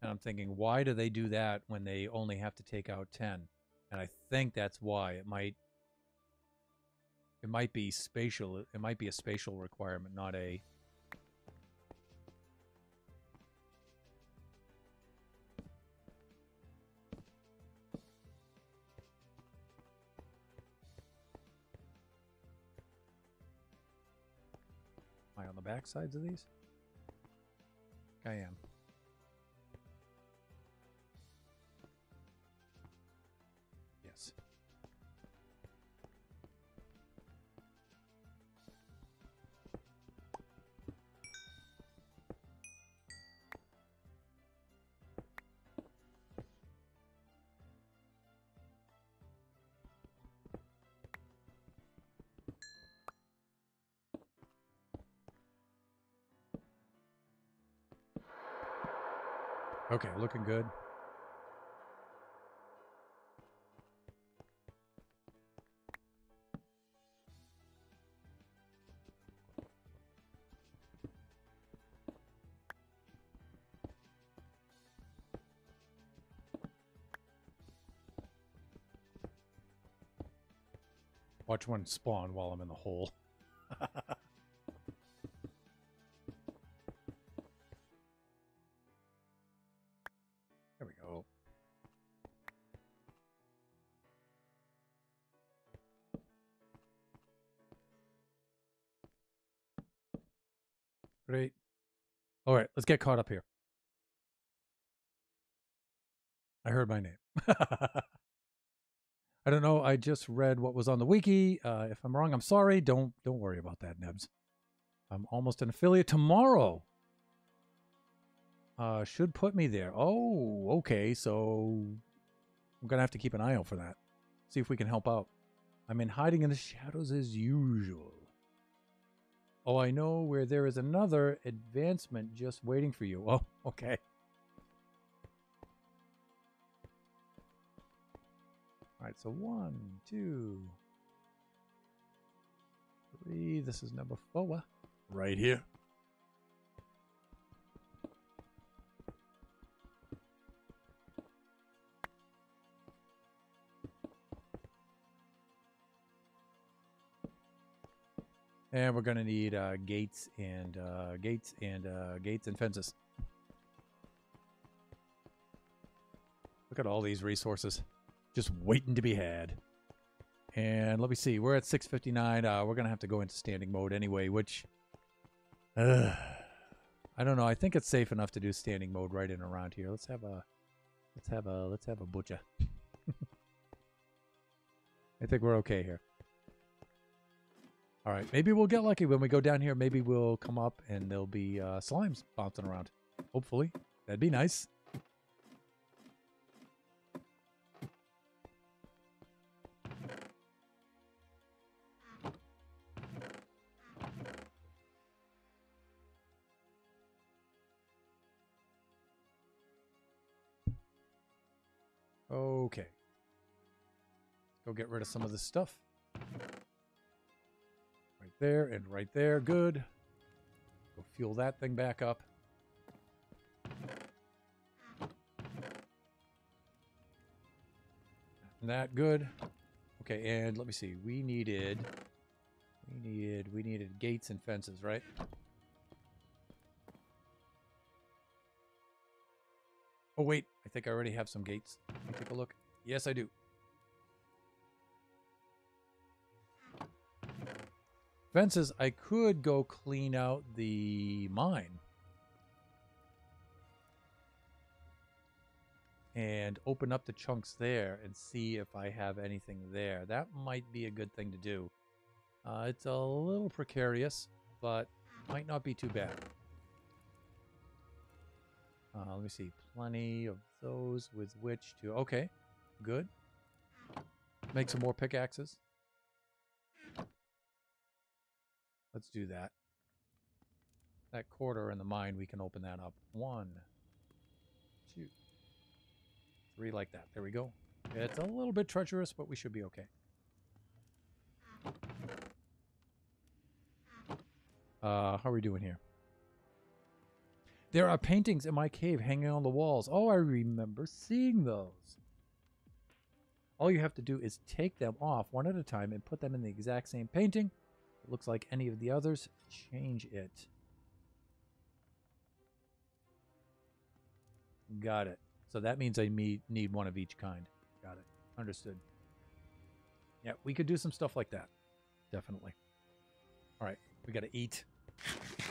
[SPEAKER 1] And I'm thinking, why do they do that when they only have to take out 10? And I think that's why. It might be spatial. It might be a spatial requirement, not a... Am I on the back sides of these? I am. Yes. Okay, looking good. Watch one spawn while I'm in the hole. There we go. Great. All right, let's get caught up here. I heard my name. I don't know. I just read what was on the wiki. If I'm wrong, I'm sorry. Don't worry about that, Nebs. I'm almost an affiliate tomorrow. Should put me there. Oh, okay. So I'm gonna have to keep an eye out for that. See if we can help out. I'm in hiding in the shadows as usual. Oh, I know where there is another advancement just waiting for you. Oh, okay. All right, so 1, 2, 3. This is number 4. Right here. And we're gonna need gates and fences. Look at all these resources, just waiting to be had. And let me see, we're at 6:59. We're gonna have to go into standing mode anyway, which I don't know. I think it's safe enough to do standing mode right in around here. Let's have a butcher. I think we're okay here. All right, maybe we'll get lucky when we go down here. Maybe we'll come up and there'll be slimes bouncing around. Hopefully. That'd be nice. Okay. Go get rid of some of this stuff. Right there and right there. Good. Go fuel that thing back up. And that good. Okay, and let me see. We needed gates and fences, right? Oh wait, I think I already have some gates. Let me take a look. Yes, I do. Fences, I could go clean out the mine. And open up the chunks there and see if I have anything there. That might be a good thing to do. It's a little precarious, but might not be too bad. Let me see. Plenty of those with which to... Okay, good. Make some more pickaxes. Let's do that. That quarter in the mine, we can open that up. 1, 2, 3 like that. There we go. It's a little bit treacherous, but we should be okay. How are we doing here? There are paintings in my cave hanging on the walls. Oh, I remember seeing those. All you have to do is take them off one at a time and put them in the exact same painting. It looks like any of the others. Change it. Got it. So that means I need one of each kind. Got it. Understood. Yeah, we could do some stuff like that. Definitely. All right. We got to eat.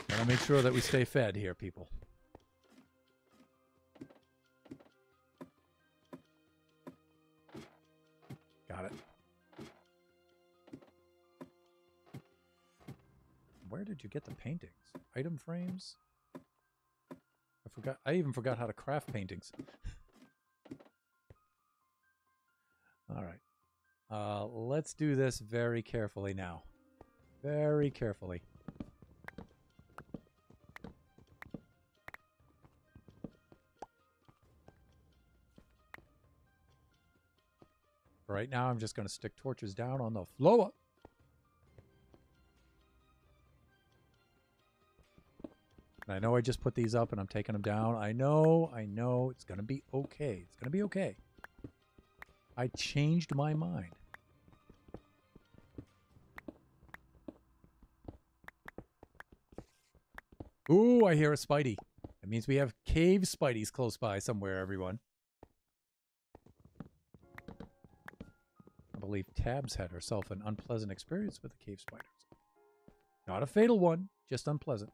[SPEAKER 1] Gotta make sure that we stay fed here, people. Got it. Where did you get the paintings? Item frames? I even forgot how to craft paintings. All right. Let's do this very carefully now. Very carefully. Right now, I'm just going to stick torches down on the floor. And I know I just put these up and I'm taking them down. I know. It's going to be okay. It's going to be okay. I changed my mind. Ooh, I hear a Spidey. That means we have cave Spideys close by somewhere, everyone. I believe Tabs had herself an unpleasant experience with the cave spiders. Not a fatal one, just unpleasant.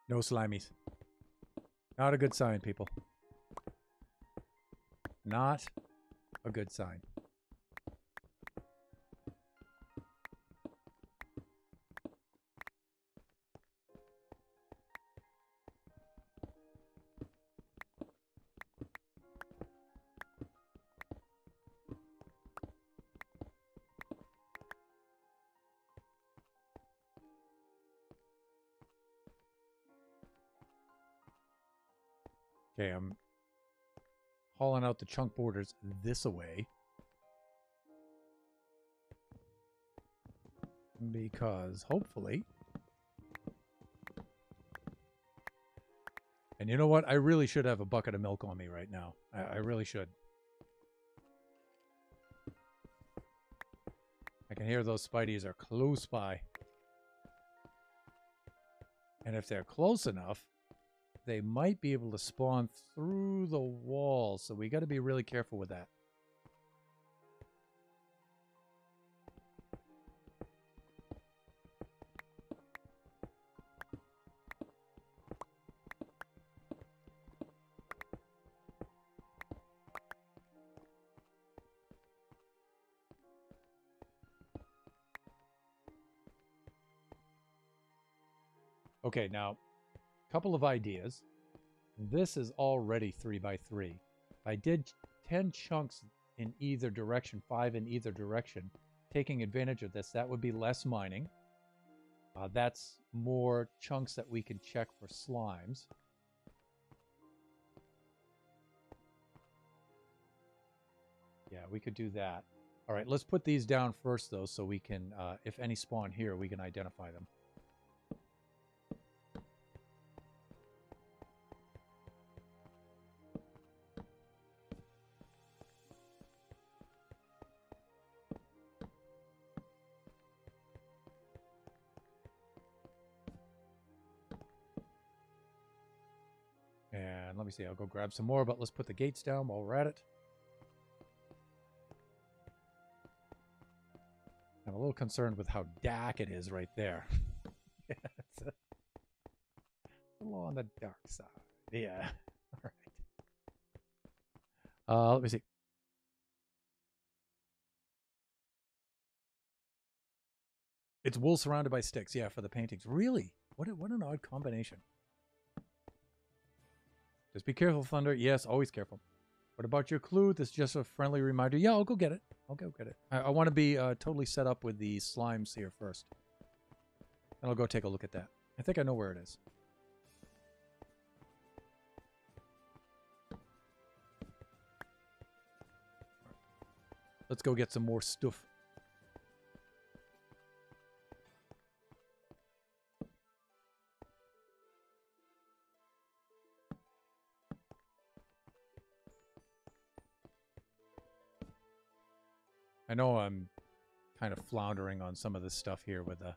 [SPEAKER 1] No slimies. Not a good sign, people. Not a good sign. Okay, I'm hauling out the chunk borders this way. Because hopefully... And you know what? I really should have a bucket of milk on me right now. I really should. I can hear those Spideys are close by. And if they're close enough, they might be able to spawn through the wall. So we got to be really careful with that. Okay, now, a couple of ideas. This is already 3 by 3. If I did 10 chunks in either direction, 5 in either direction, taking advantage of this, that would be less mining. That's more chunks that we can check for slimes. Yeah, we could do that. All right, let's put these down first, though, so we can, if any spawn here, we can identify them. And let me see, I'll go grab some more, but let's put the gates down while we're at it. Have a little concerned with how dark it is right there. Yeah, it's a little on the dark side. Yeah. All right. Let me see. It's wool surrounded by sticks. Yeah, for the paintings. Really? What an odd combination. Just be careful, Thunder. Yes, always careful. What about your clue? This is just a friendly reminder. Yeah, I'll go get it. I'll go get it. I want to be totally set up with the slimes here first. And I'll go take a look at that. I think I know where it is. Let's go get some more stuff. I know I'm kind of floundering on some of this stuff here with the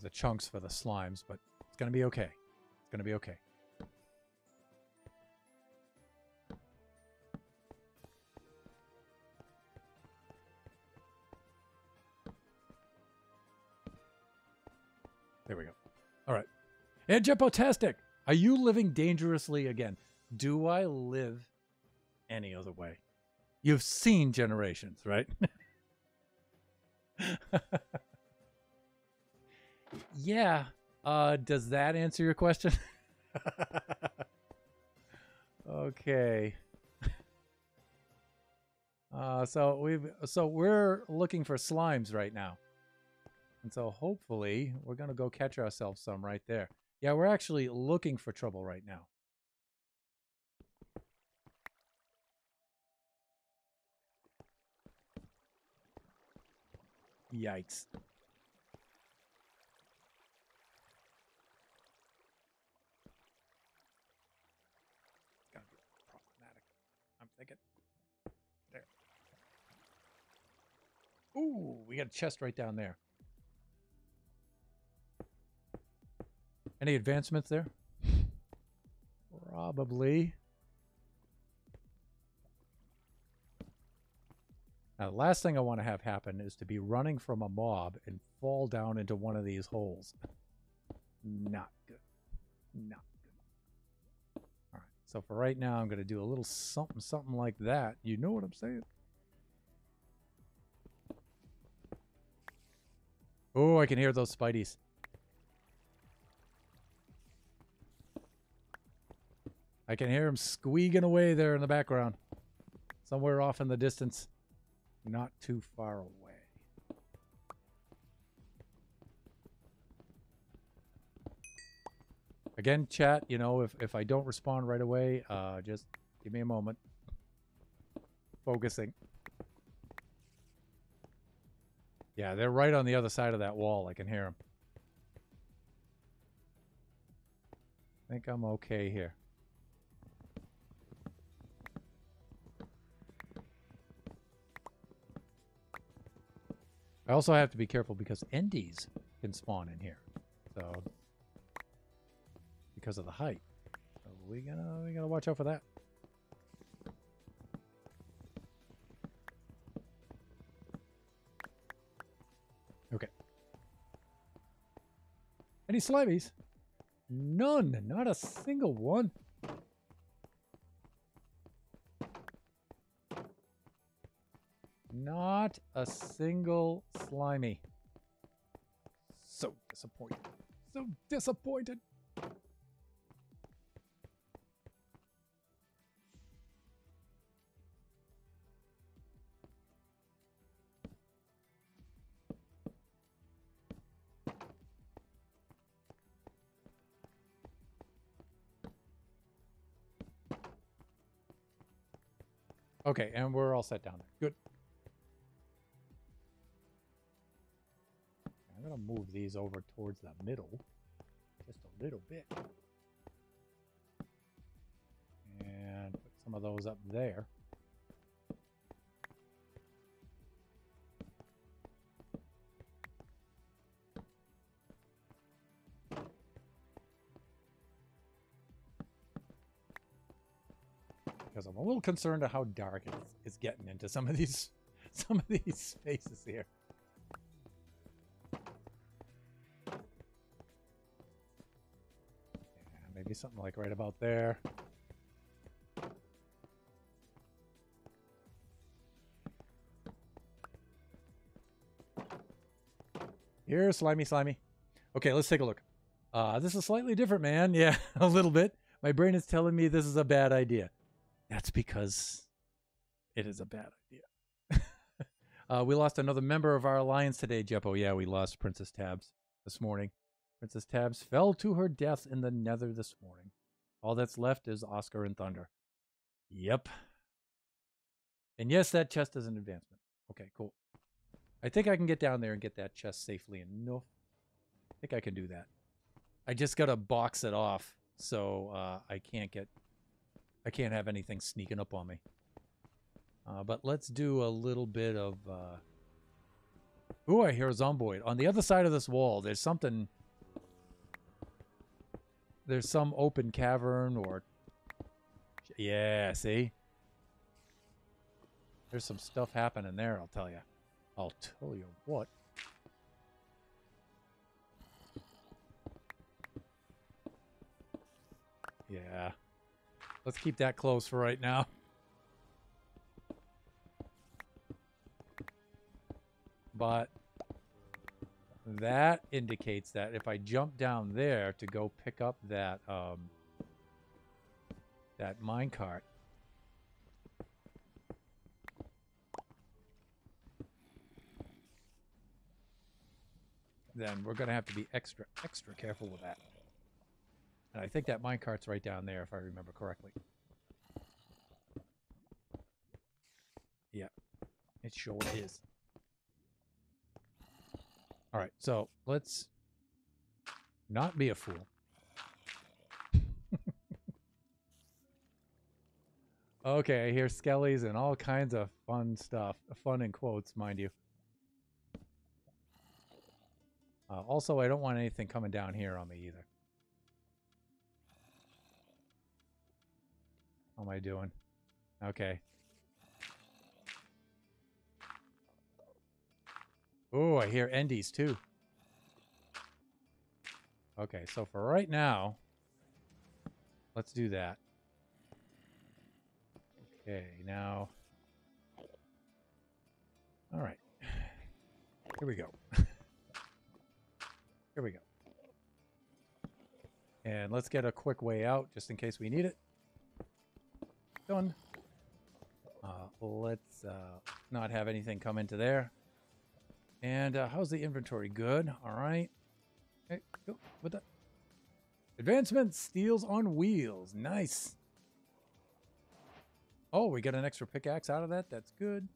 [SPEAKER 1] chunks for the slimes, but it's going to be okay. It's going to be okay. There we go. All right. And Jepotastic, are you living dangerously again? Do I live any other way? You've seen Generations, right? Yeah. Does that answer your question? Okay. So we're looking for slimes right now. And so hopefully we're going to go catch ourselves some right there. Yeah, we're actually looking for trouble right now. Yikes. Gotta be problematic. I'm thinking. There. Ooh, we got a chest right down there. Any advancements there? Probably. Now, the last thing I want to have happen is to be running from a mob and fall down into one of these holes. Not good. Not good. All right. So for right now, I'm going to do a little something like that. You know what I'm saying? Oh, I can hear those Spideys. I can hear them squeaking away there in the background. Somewhere off in the distance. Not too far away. Again, chat, you know, if I don't respond right away, just give me a moment. Focusing. Yeah, they're right on the other side of that wall. I can hear them. I think I'm okay here. I also have to be careful because endies can spawn in here. So because of the height. So we gotta watch out for that. Okay. Any slimies? None. Not a single one. Not a single slimy. So disappointed. So disappointed. Okay, and we're all set down there. Good. I'm going to move these over towards the middle. Just a little bit. And put some of those up there. Because I'm a little concerned of how dark it's getting into some of these some of these spaces here. Yeah, maybe something like right about there. Here, slimy, slimy. Okay, let's take a look. This is slightly different, man. Yeah, a little bit. My brain is telling me this is a bad idea. That's because it is a bad idea. We lost another member of our alliance today, Jeppo. Yeah, we lost Princess Tabs this morning. Princess Tabs fell to her death in the nether this morning. All that's left is Oscar and Thunder. Yep. And yes, that chest is an advancement. Okay, cool. I think I can get down there and get that chest safely enough. I think I can do that. I just gotta box it off so I can't have anything sneaking up on me. But let's do a little bit of... Ooh, I hear a zomboid. On the other side of this wall, there's something... There's some open cavern or... Yeah, see? There's some stuff happening there, I'll tell you. I'll tell you what. Yeah. Let's keep that close for right now. But that indicates that if I jump down there to go pick up that that minecart, then we're going to have to be extra careful with that. And I think that minecart's right down there, if I remember correctly. Yeah, it sure is. All right, so let's not be a fool. Okay, I hear skellies and all kinds of fun stuff. Fun in quotes, mind you. Also, I don't want anything coming down here on me either. How am I doing? Okay. Oh, I hear endies too. Okay, so for right now, let's do that. Okay, now... All right. Here we go. Here we go. And let's get a quick way out, just in case we need it. Done. Let's not have anything come into there. And how's the inventory? Good. All right. Okay, go with that. Advancement, steels on wheels. Nice. Oh, we got an extra pickaxe out of that. That's good.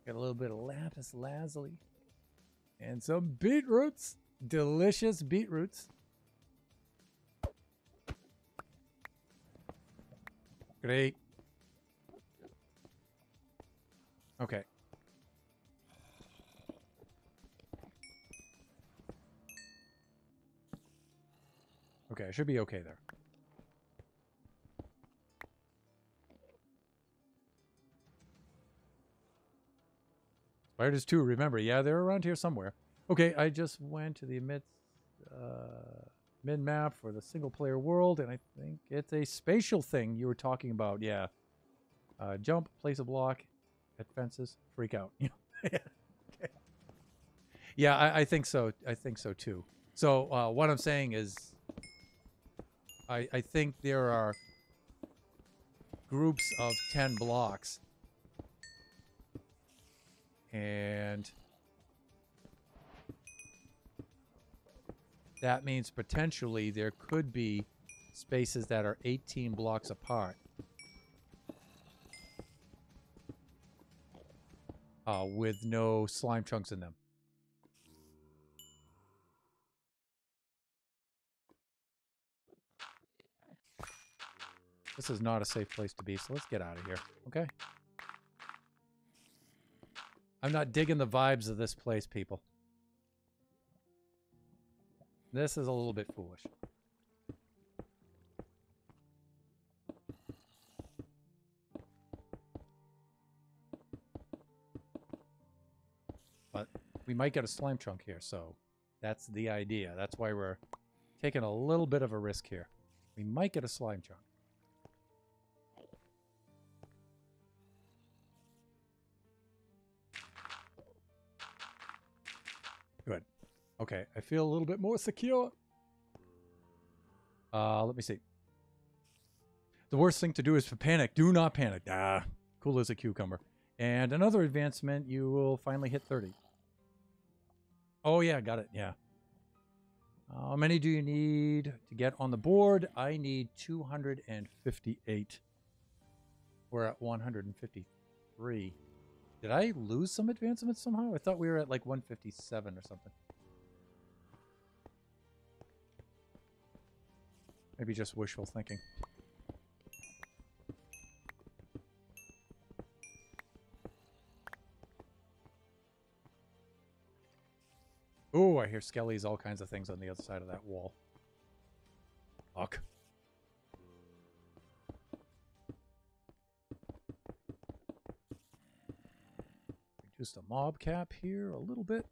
[SPEAKER 1] Got a little bit of lapis lazuli. And some beetroots. Delicious beetroots. Great. Okay. Okay, I should be okay there. Spiders too, remember. Yeah, they're around here somewhere. Okay, I just went to the mid-map for the single-player world, and I think it's a spatial thing you were talking about. Yeah. Jump, place a block, hit fences, freak out. Okay. Yeah, I think so. I think so too. So what I'm saying is, I think there are groups of 10 blocks, and that means potentially there could be spaces that are 18 blocks apart. With no slime chunks in them. This is not a safe place to be, so let's get out of here, okay? I'm not digging the vibes of this place, people. This is a little bit foolish. But we might get a slime chunk here, so that's the idea. That's why we're taking a little bit of a risk here. We might get a slime chunk. Good. Okay, I feel a little bit more secure. Let me see. The worst thing to do is to panic. Do not panic. Ah, cool as a cucumber. And another advancement, you will finally hit 30. Oh, yeah, got it. Yeah. How many do you need to get on the board? I need 258. We're at 153. Did I lose some advancements somehow? I thought we were at like 157 or something. Maybe just wishful thinking. Oh, I hear skellies, all kinds of things on the other side of that wall. Fuck. Reduce the mob cap here a little bit.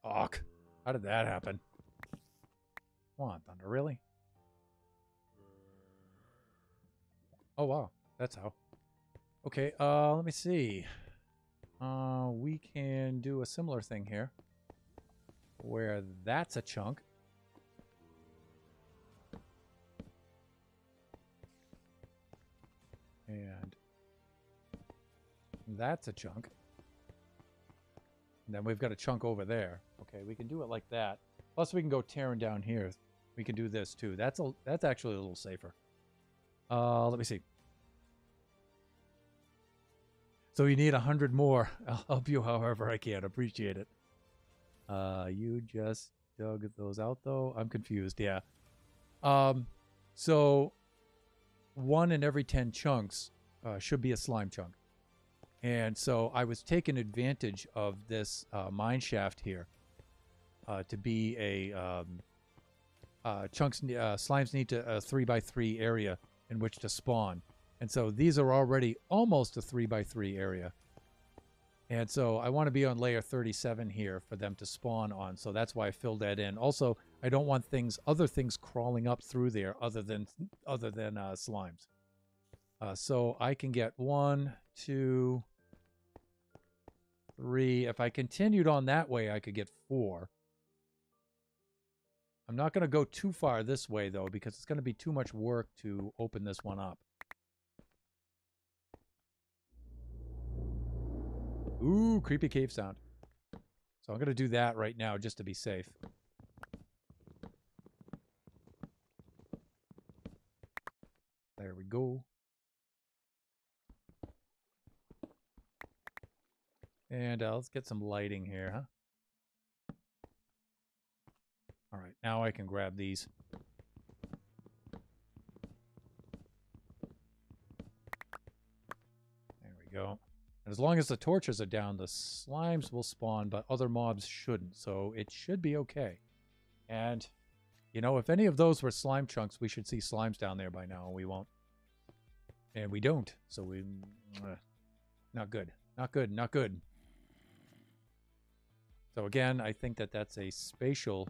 [SPEAKER 1] Fuck. How did that happen? Come on, Thunder, really? Oh, wow. That's how. Okay, let me see. We can do a similar thing here. Where that's a chunk. And that's a chunk. And then we've got a chunk over there. Okay, we can do it like that. Plus we can go tearing down here. We can do this too. That's actually a little safer. Let me see. So you need 100 more. I'll help you however I can. Appreciate it. You just dug those out though. I'm confused. Yeah. So 1 in every 10 chunks should be a slime chunk. And so I was taking advantage of this mine shaft here to be a slimes need a 3x3 area in which to spawn. And so these are already almost a 3x3 area. And so I want to be on layer 37 here for them to spawn on. So that's why I filled that in. Also, I don't want other things crawling up through there other than slimes. So I can get 1, 2, 3. If I continued on that way, I could get 4. I'm not going to go too far this way, though, because it's going to be too much work to open this one up. Ooh, creepy cave sound. So I'm going to do that right now just to be safe. There we go. And let's get some lighting here, huh? All right, now I can grab these. There we go. And as long as the torches are down, the slimes will spawn, but other mobs shouldn't. So it should be okay. And, you know, if any of those were slime chunks, we should see slimes down there by now. We won't. And we don't. So we... not good. Not good. Not good. So again, I think that that's a spatial...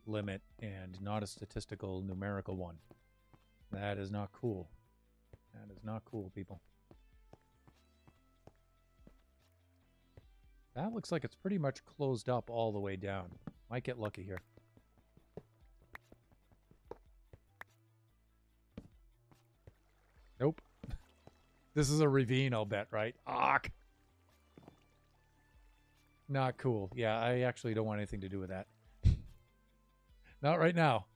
[SPEAKER 1] limit and not a statistical numerical one. That is not cool. That is not cool, people. That looks like it's pretty much closed up all the way down. Might get lucky here. Nope. This is a ravine, I'll bet, right? Ark! Not cool. Yeah, I actually don't want anything to do with that. Not right now.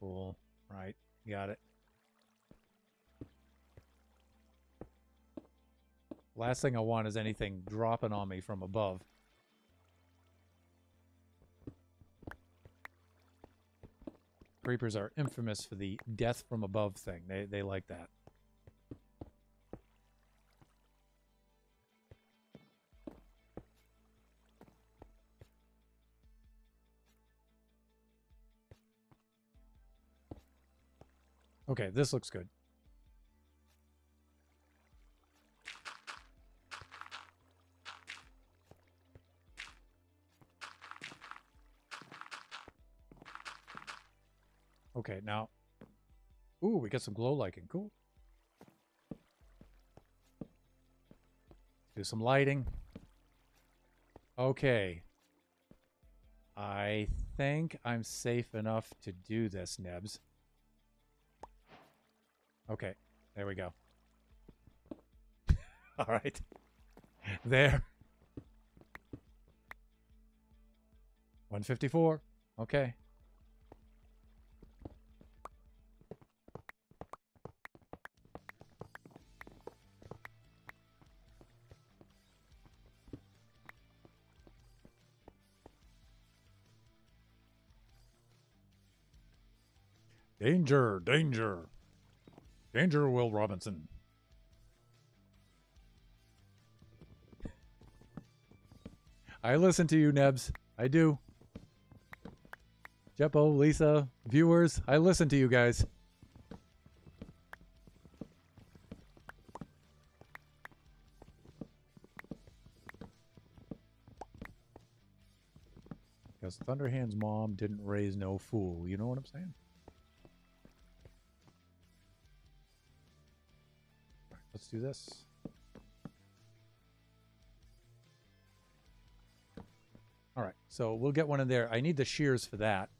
[SPEAKER 1] Cool. Right. Got it. Last thing I want is anything dropping on me from above. Creepers are infamous for the death from above thing. They like that. Okay, this looks good. Okay, now. Ooh, we got some glow lighting. Cool. Do some lighting. Okay. I think I'm safe enough to do this, Nebs. Okay, there we go. All right. There. 154. Okay. Danger, danger. Danger, Will Robinson. I listen to you, Nebs. I do. Jeppo, Lisa, viewers, I listen to you guys. Because Thunderhand's mom didn't raise no fool. You know what I'm saying? All right, let's do this. All right, so we'll get one in there. I need the shears for that.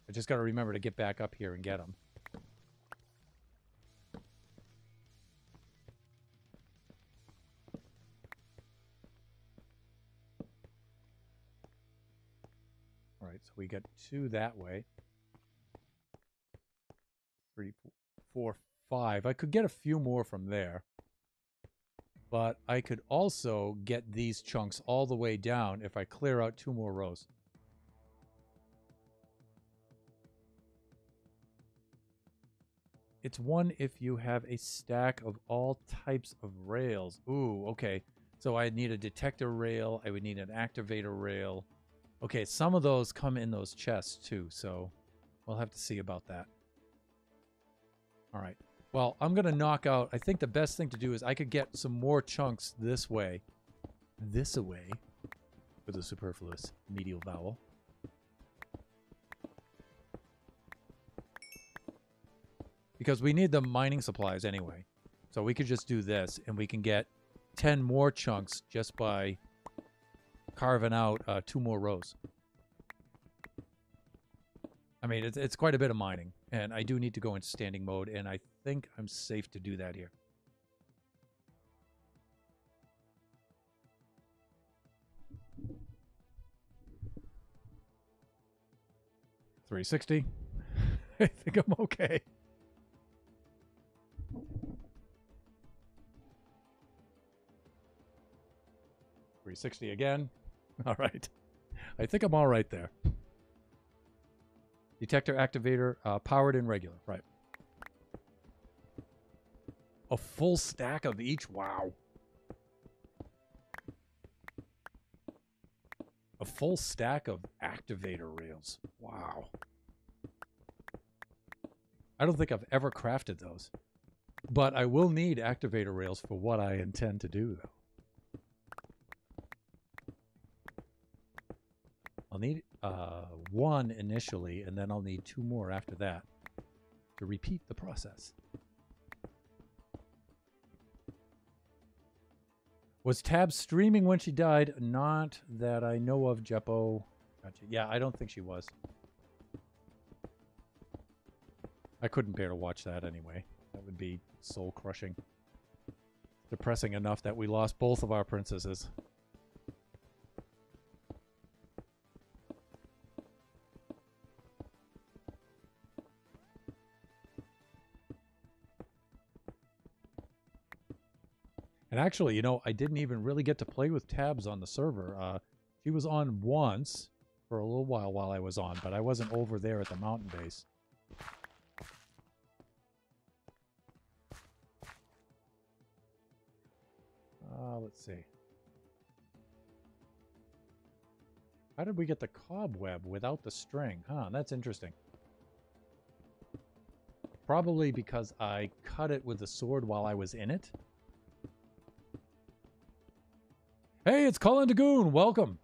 [SPEAKER 1] I just got to remember to get back up here and get them. All right, so we got 2 that way. 3, 4, 5. I could get a few more from there. But I could also get these chunks all the way down if I clear out 2 more rows. It's 1 if you have a stack of all types of rails. Ooh, okay. So I need a detector rail. I would need an activator rail. Okay, some of those come in those chests too, so we'll have to see about that. All right. Well, I'm going to knock out... I think the best thing to do is I could get some more chunks this way. This away. With a superfluous medial vowel. Because we need the mining supplies anyway. So we could just do this, and we can get 10 more chunks just by carving out 2 more rows. I mean, it's quite a bit of mining, and I do need to go into standing mode, and I think I'm safe to do that here. $360. I think I'm okay. $360 again. All right. I think I'm all right there. Detector activator, powered and regular. Right. A full stack of each? Wow. A full stack of activator rails. Wow. I don't think I've ever crafted those. But I will need activator rails for what I intend to do, though. I'll need 1 initially, and then I'll need 2 more after that to repeat the process. Was Tab streaming when she died? Not that I know of, Jeppo. Gotcha. Yeah, I don't think she was. I couldn't bear to watch that anyway. That would be soul-crushing. Depressing enough that we lost both of our princesses. And actually, you know, I didn't even really get to play with Tabs on the server. She was on once for a little while I was on, but I wasn't over there at the mountain base. Let's see. How did we get the cobweb without the string? Huh, that's interesting. Probably because I cut it with the sword while I was in it. Hey, it's Colin Dagoon. Welcome.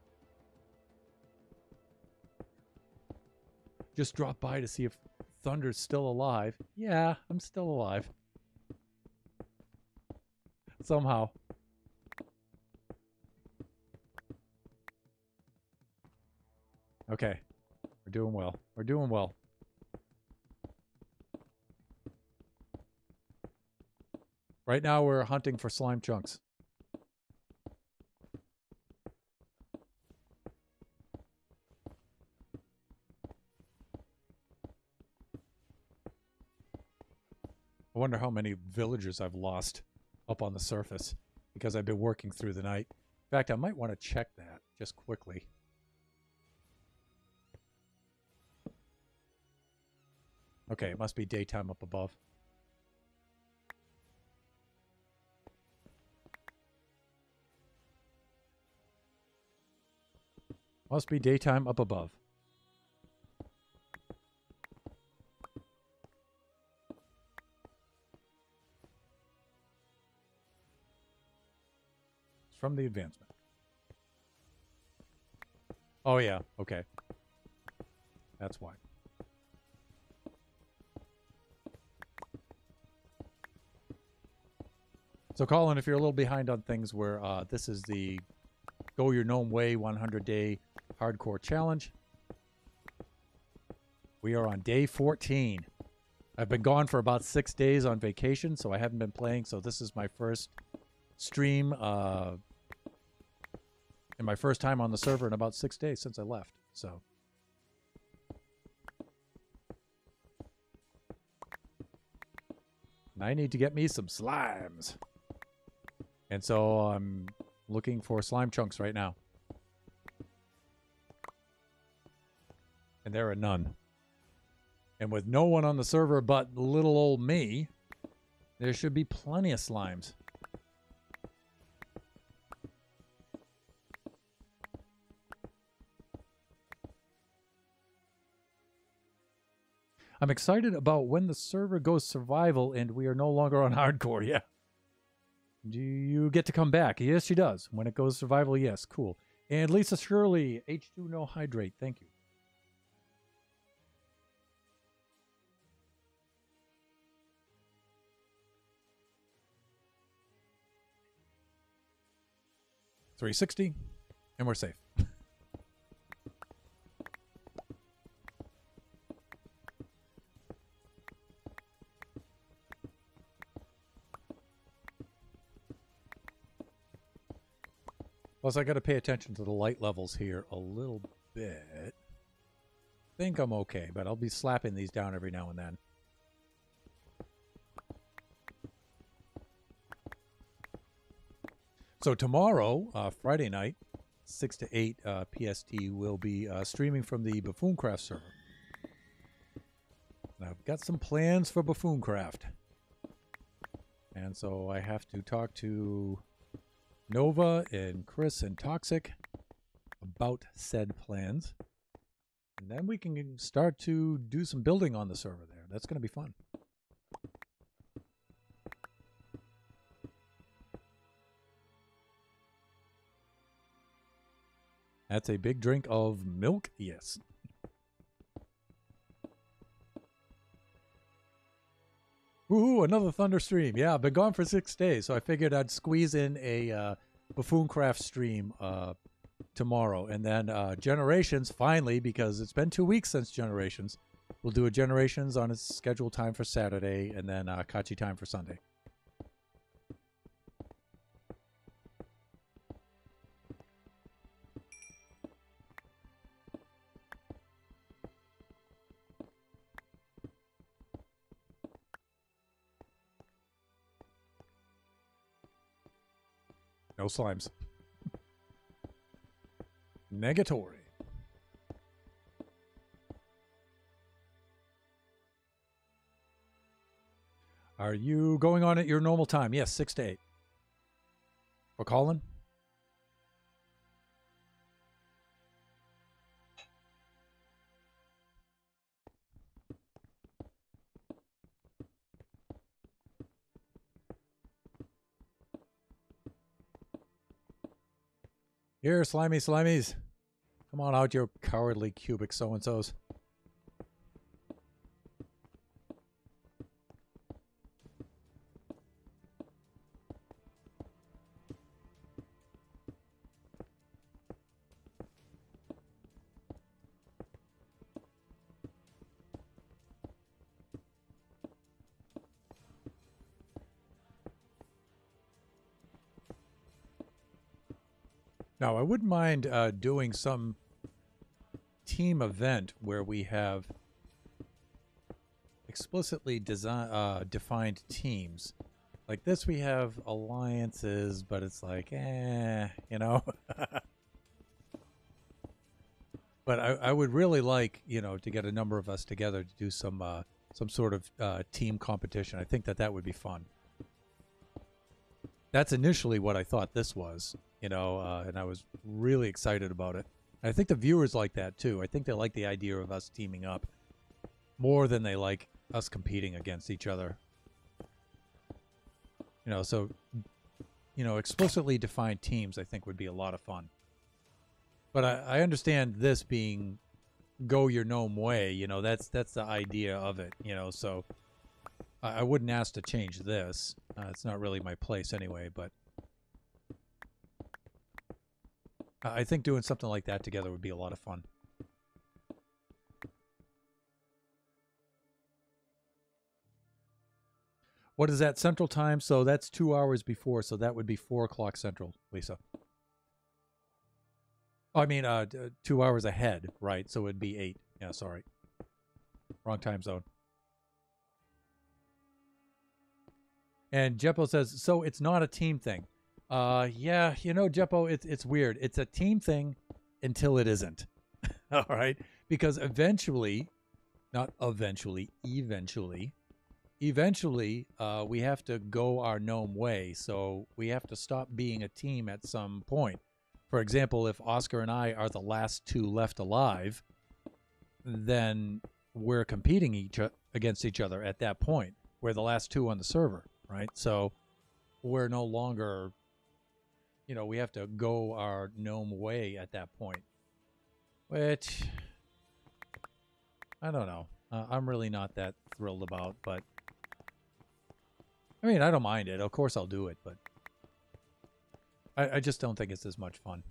[SPEAKER 1] Just dropped by to see if Thunder's still alive. Yeah, I'm still alive. Somehow. Okay. We're doing well. We're doing well. Right now we're hunting for slime chunks. I wonder how many villagers I've lost up on the surface because I've been working through the night. In fact, I might want to check that just quickly. Okay, it must be daytime up above. Must be daytime up above. It's from the advancement. Oh, yeah. Okay. That's why. So, Colin, if you're a little behind on things, where this is the Go Your Gnome Way 100-day hardcore challenge. We are on day 14. I've been gone for about 6 days on vacation, so I haven't been playing. So this is my first stream and my first time on the server in about 6 days since I left. So. And I need to get me some slimes. And so I'm looking for slime chunks right now. And there are none. And with no one on the server but little old me, there should be plenty of slimes. I'm excited about when the server goes survival and we are no longer on hardcore. Yeah. Do you get to come back? Yes, she does. When it goes survival, yes. Cool. And Lisa Shirley, H2 no hydrate. Thank you. $360, and we're safe. Plus, I got to pay attention to the light levels here a little bit. Think I'm okay, but I'll be slapping these down every now and then. So tomorrow, Friday night, 6 to 8 PST, we'll be streaming from the Buffooncraft server. And I've got some plans for Buffooncraft. And so I have to talk to Nova and Chris and Toxic about said plans. And then we can start to do some building on the server there. That's going to be fun. That's a big drink of milk? Yes. Ooh, another Thunder stream. Yeah, I've been gone for 6 days, so I figured I'd squeeze in a Buffooncraft stream tomorrow. And then Generations, finally, because it's been 2 weeks since Generations. We'll do a Generations on its scheduled time for Saturday, and then Kachi time for Sunday. No slimes. Negatory. Are you going on at your normal time? Yes, 6 to 8. For Colin? Here, slimy slimies. Come on out, you cowardly cubic so-and-sos. Now, I wouldn't mind doing some team event where we have explicitly defined teams. Like this, we have alliances, but it's like, you know. But I would really like, you know, to get a number of us together to do some sort of team competition. I think that would be fun. That's initially what I thought this was, you know, and I was really excited about it. And I think the viewers like that too. I think they like the idea of us teaming up more than they like us competing against each other. You know, so, you know, explicitly defined teams I think would be a lot of fun. But I understand this being go your gnome way, you know, that's the idea of it, you know, so I wouldn't ask to change this. It's not really my place anyway, but I think doing something like that together would be a lot of fun. What is that Central Time? So that's 2 hours before, so that would be 4 o'clock Central, Lisa. Oh, I mean, 2 hours ahead, right? So it'd be 8. Yeah, sorry. Wrong time zone. And Jeppo says, so it's not a team thing. Yeah, you know, Jeppo, it's weird. It's a team thing until it isn't. All right? Because eventually, not eventually, eventually, we have to go our gnome way. So we have to stop being a team at some point. For example, if Oscar and I are the last 2 left alive, then we're competing against each other at that point. We're the last 2 on the server, right? So we're no longer, you know, we have to go our gnome way at that point. Which, I don't know. I'm really not that thrilled about, but I mean, I don't mind it. Of course I'll do it, but I just don't think it's as much fun.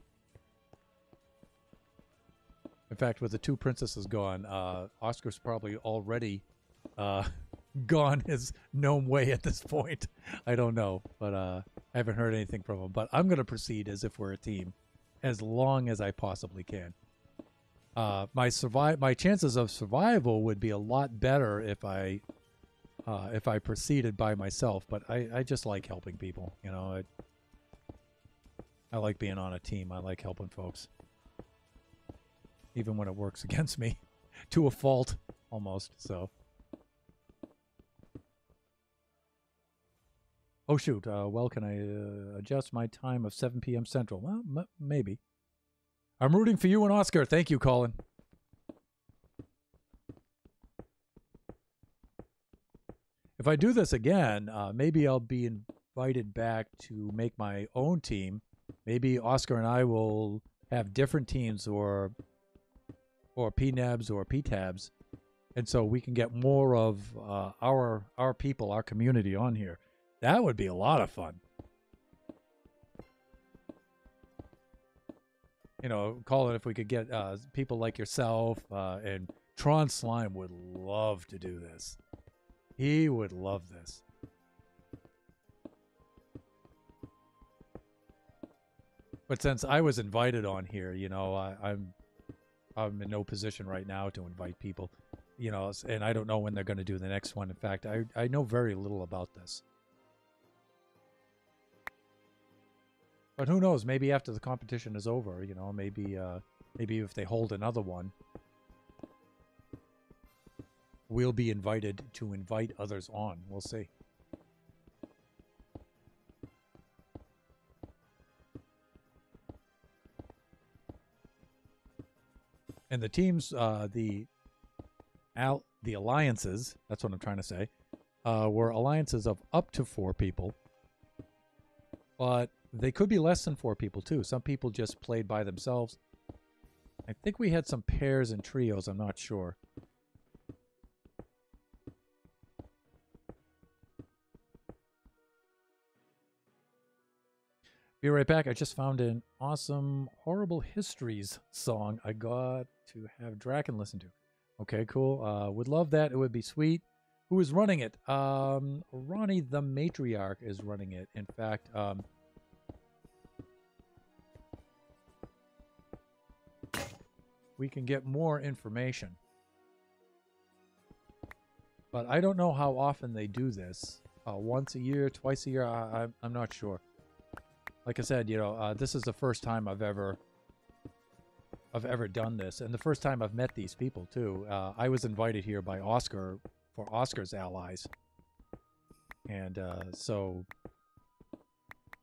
[SPEAKER 1] In fact, with the 2 princesses gone, Oscar's probably already gone his gnome way at this point. I don't know, but I haven't heard anything from him. But I'm going to proceed as if we're a team as long as I possibly can. My chances of survival would be a lot better if I proceeded by myself, but I just like helping people, you know. I like being on a team. I like helping folks. Even when it works against me. To a fault, almost, so. Oh, shoot. Well, can I adjust my time of 7 p.m. Central? Well, maybe. I'm rooting for you and Oscar. Thank you, Colin. If I do this again, maybe I'll be invited back to make my own team. Maybe Oscar and I will have different teams or PNABs or PTABs. And so we can get more of our people, our community on here. That would be a lot of fun. You know, Colin, if we could get people like yourself and Tron Slime would love to do this. He would love this. But since I was invited on here, you know, I'm in no position right now to invite people, you know, and I don't know when they're going to do the next one. In fact, I know very little about this. But who knows? Maybe after the competition is over, you know, maybe if they hold another one, we'll be invited to invite others on. We'll see. And the teams, the alliances, that's what I'm trying to say, were alliances of up to 4 people. But They could be less than 4 people too. Some people just played by themselves. I think we had some pairs and trios. I'm not sure. Be right back. I just found an awesome Horrible Histories song I got to have Draken listen to. Okay, cool. Would love that. It would be sweet. Who is running it? Ronnie the Matriarch is running it. In fact, we can get more information. But I don't know how often they do this. Once a year, twice a year, I'm not sure. Like I said, you know, this is the first time I've ever done this, and the first time I've met these people too. I was invited here by Oscar for Oscar's Allies, and so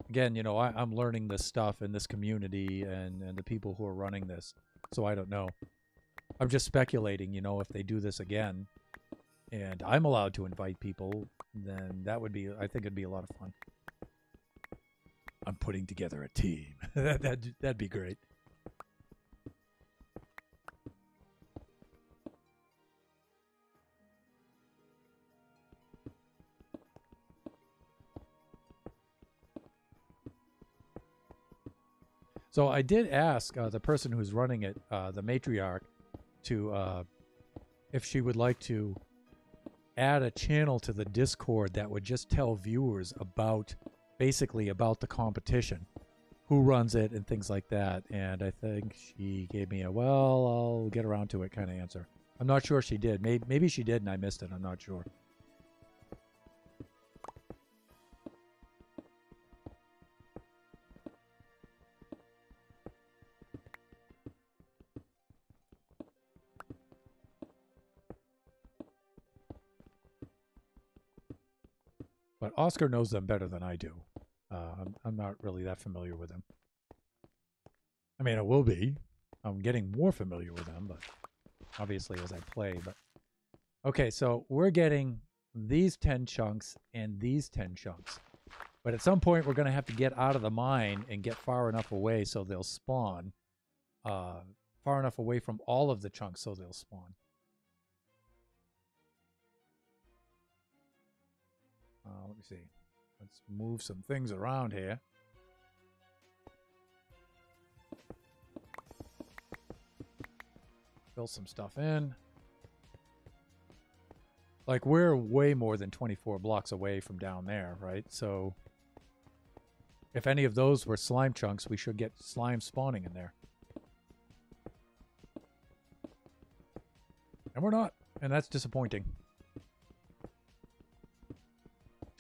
[SPEAKER 1] again, you know, I'm learning this stuff in this community and the people who are running this. So I don't know. I'm just speculating, you know, if they do this again, and I'm allowed to invite people, then that would be, I think it'd be a lot of fun. I'm putting together a team. That'd be great. So I did ask the person who's running it, the matriarch, to if she would like to add a channel to the Discord that would just tell viewers about, basically about the competition, who runs it and things like that. And I think she gave me a, well, I'll get around to it kind of answer. I'm not sure she did. Maybe she did and I missed it. I'm not sure. But Oscar knows them better than I do. I'm not really that familiar with them. I mean, I will be. I'm getting more familiar with them, but obviously as I play. But okay, so we're getting these 10 chunks and these 10 chunks. But at some point, we're going to have to get out of the mine and get far enough away so they'll spawn. Far enough away from all of the chunks so they'll spawn. Let me see. Let's move some things around here. Fill some stuff in. Like, we're way more than 24 blocks away from down there, right? So if any of those were slime chunks, we should get slime spawning in there. And we're not. And that's disappointing.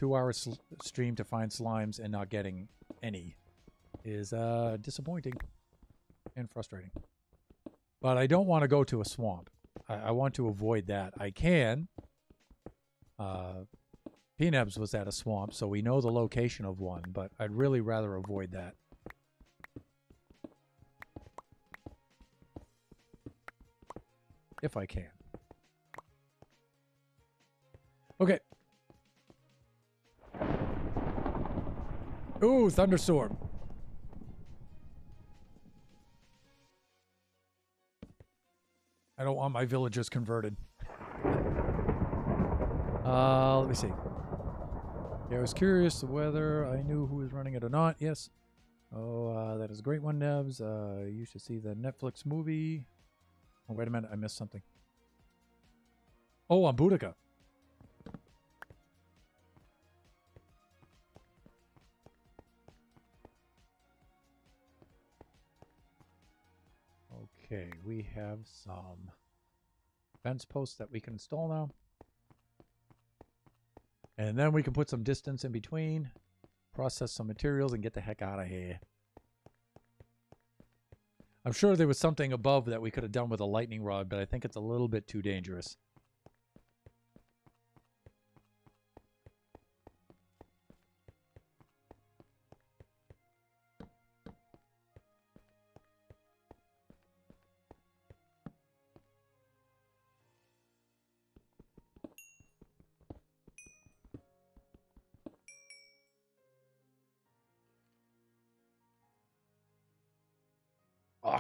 [SPEAKER 1] 2-hour stream to find slimes and not getting any is disappointing and frustrating. But I don't want to go to a swamp. I want to avoid that. I can. Peanebs was at a swamp, so we know the location of one, but I'd really rather avoid that. If I can. Okay. Ooh, thunderstorm. I don't want my villagers converted. Let me see. Yeah, I was curious whether I knew who was running it or not. Yes. Oh, that is a great one, Nebs. You should see the Netflix movie. Oh, wait a minute. I missed something. Oh, on Boudica. Okay, we have some fence posts that we can install now. And then we can put some distance in between, process some materials, and get the heck out of here. I'm sure there was something above that we could have done with a lightning rod, but I think it's a little bit too dangerous.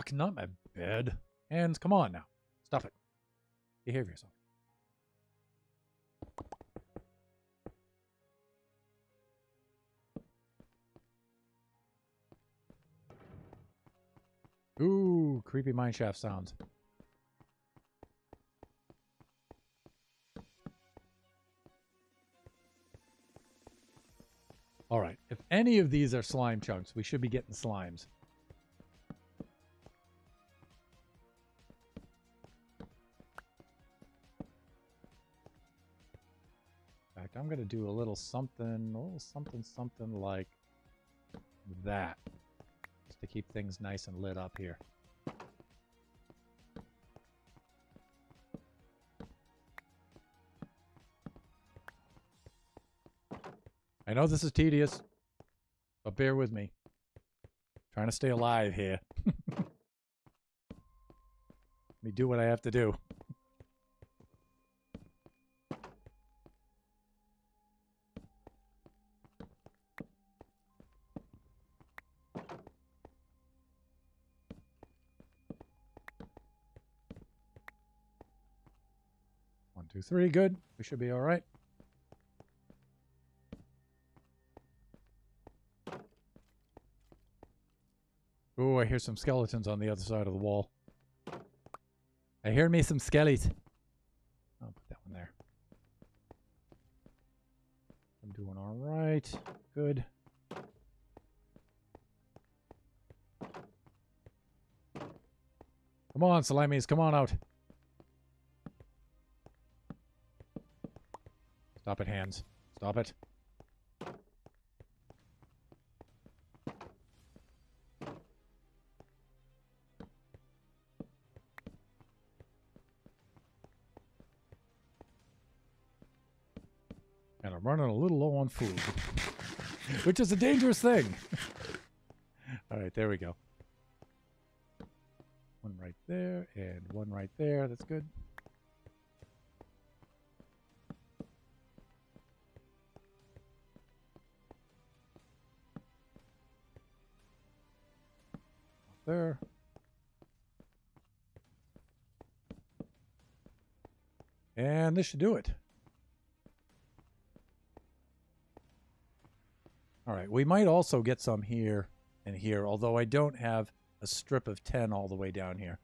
[SPEAKER 1] Fuck, not my bed. Hands, come on now. Stop it. Behave yourself. Ooh, creepy mineshaft sounds. All right, if any of these are slime chunks, we should be getting slimes. In fact, I'm going to do a little something like that. Just to keep things nice and lit up here. I know this is tedious, but bear with me. Trying to stay alive here. Let me do what I have to do. One, two, three. Good. We should be all right. Ooh, I hear some skeletons on the other side of the wall. I hear me some skellies. I'll put that one there. I'm doing all right. Good. Come on, Slimies. Come on out. Stop it, hands. Stop it. And I'm running a little low on food, which is a dangerous thing. All right, there we go. One right there and one right there. That's good. There. And this should do it. All right, we might also get some here and here, although I don't have a strip of 10 all the way down here.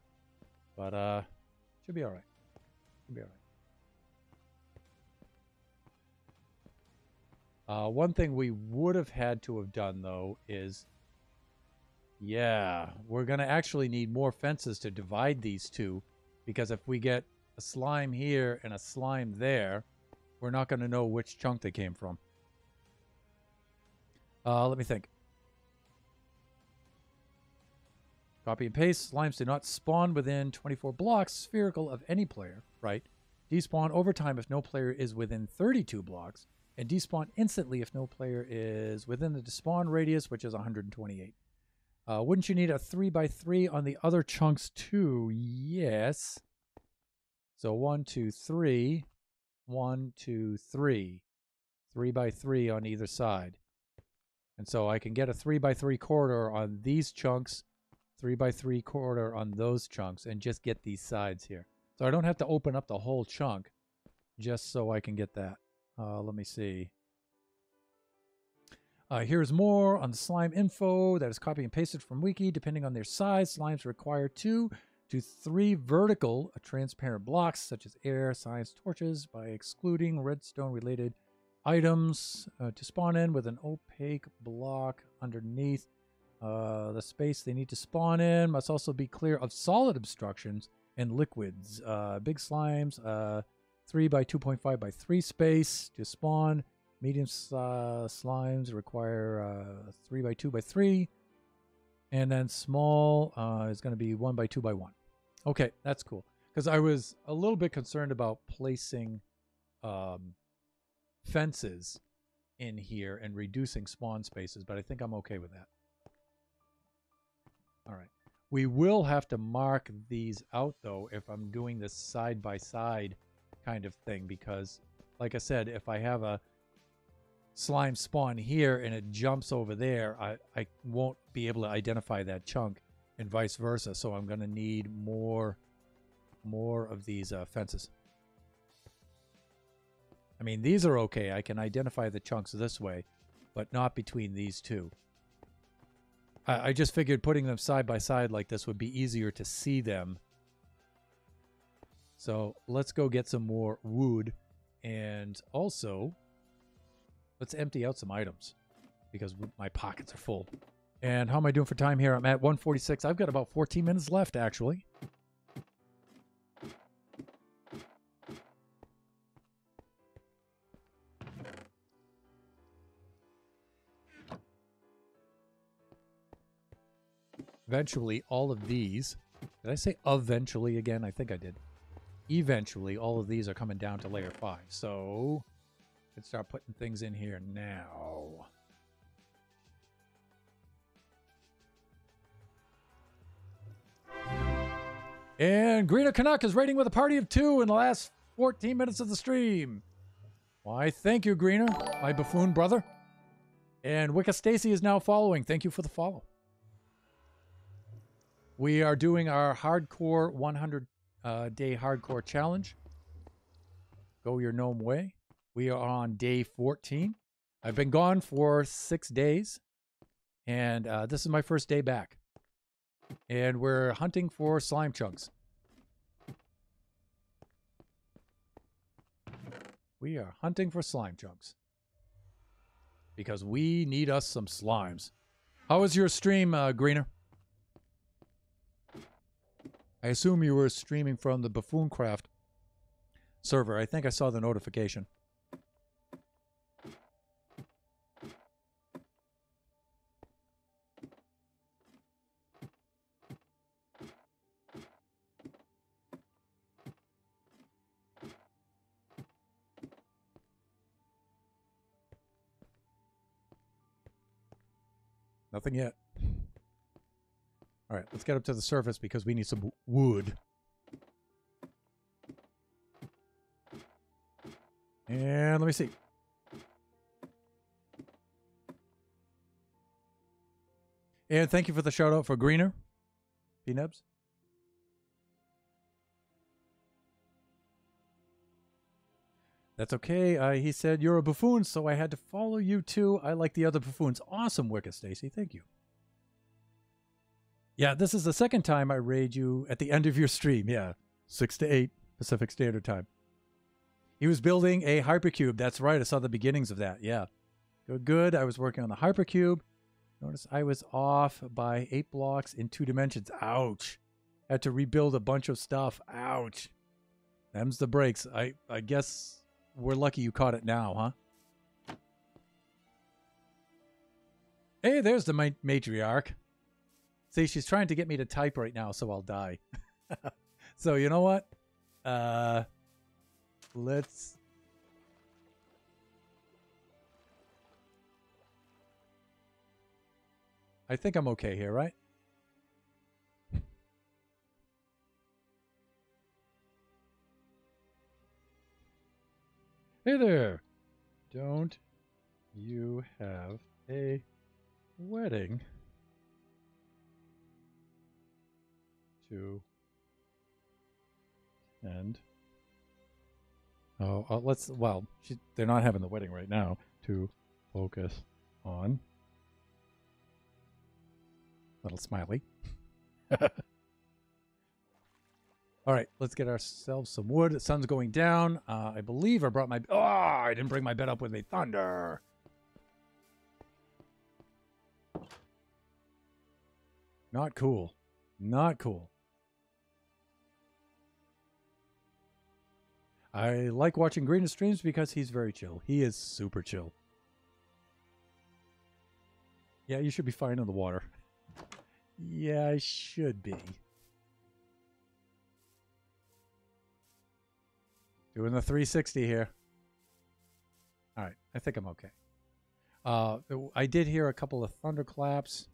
[SPEAKER 1] But should be all right. Should be all right. One thing we would have had to have done, though, is... Yeah, we're going to actually need more fences to divide these two, because if we get a slime here and a slime there, we're not going to know which chunk they came from. Let me think. Copy and paste. Slimes do not spawn within 24 blocks spherical of any player, right? Despawn over time if no player is within 32 blocks, and despawn instantly if no player is within the despawn radius, which is 128. Wouldn't you need a 3x3 on the other chunks too? Yes. So 1, 2, 3. 1, 2, 3. 3x3 on either side. And so I can get a 3x3 corridor on these chunks, 3x3 corridor on those chunks, and just get these sides here. So I don't have to open up the whole chunk just so I can get that. Let me see. Here's more on the slime info that is copied and pasted from Wiki. Depending on their size, slimes require 2 to 3 vertical transparent blocks, such as air, science torches, by excluding redstone-related items to spawn in with an opaque block underneath. The space they need to spawn in must also be clear of solid obstructions and liquids. Big slimes, 3 by 2.5 by 3 space to spawn. Medium slimes require 3 by 2 by 3. And then small is going to be 1 by 2 by 1. Okay, that's cool. Because I was a little bit concerned about placing fences in here and reducing spawn spaces, but I think I'm okay with that. All right. We will have to mark these out, though, if I'm doing this side-by-side kind of thing, because, like I said, if I have a slime spawn here and it jumps over there, I won't be able to identify that chunk. and vice versa. So I'm going to need more of these fences. I mean, these are okay. I can identify the chunks this way, but not between these two. I just figured putting them side by side like this would be easier to see them. So let's go get some more wood. And also, let's empty out some items because my pockets are full. And how am I doing for time here? I'm at 1:46. I've got about 14 minutes left, actually. Eventually, all of these... Did I say eventually again? I think I did. Eventually, all of these are coming down to layer 5. So, let's start putting things in here now. And Greener Canuck is raiding with a party of 2 in the last 14 minutes of the stream. Why, thank you, Greener, my buffoon brother. And Wicca Stacy is now following. Thank you for the follow. We are doing our hardcore 100-day hardcore challenge. Go your gnome way. We are on day 14. I've been gone for 6 days, and this is my first day back. And we're hunting for slime chunks. We are hunting for slime chunks. Because we need us some slimes. How was your stream, Greener? I assume you were streaming from the Buffooncraft server. I think I saw the notification. Nothing yet. All right, let's get up to the surface because we need some wood. And let me see. And thank you for the shout out for Greener, P-Nebs. That's okay. He said, you're a buffoon, so I had to follow you too. I like the other buffoons. Awesome, Wicca Stacy. Thank you. Yeah, this is the second time I raid you at the end of your stream. Yeah, 6 to 8 Pacific Standard Time. He was building a hypercube. That's right. I saw the beginnings of that. Yeah. Good, good. I was working on the hypercube. Notice I was off by 8 blocks in 2 dimensions. Ouch. Had to rebuild a bunch of stuff. Ouch. Them's the breaks. I guess we're lucky you caught it now, huh? Hey, there's the matriarch. See, she's trying to get me to type right now, so I'll die. So, you know what? Let's... I think I'm okay here, right? Hey there! Don't you have a wedding to end? Oh, let's, well, they're not having the wedding right now. To focus on. Little smiley. All right, let's get ourselves some wood. The sun's going down. I believe I brought my... Oh, I didn't bring my bed up with me. Thunder. Not cool. Not cool. I like watching Greener streams because he's very chill. He is super chill. Yeah, you should be fine in the water. Yeah, I should be. Doing the 360 here. All right, I think I'm okay. I did hear a couple of thunderclaps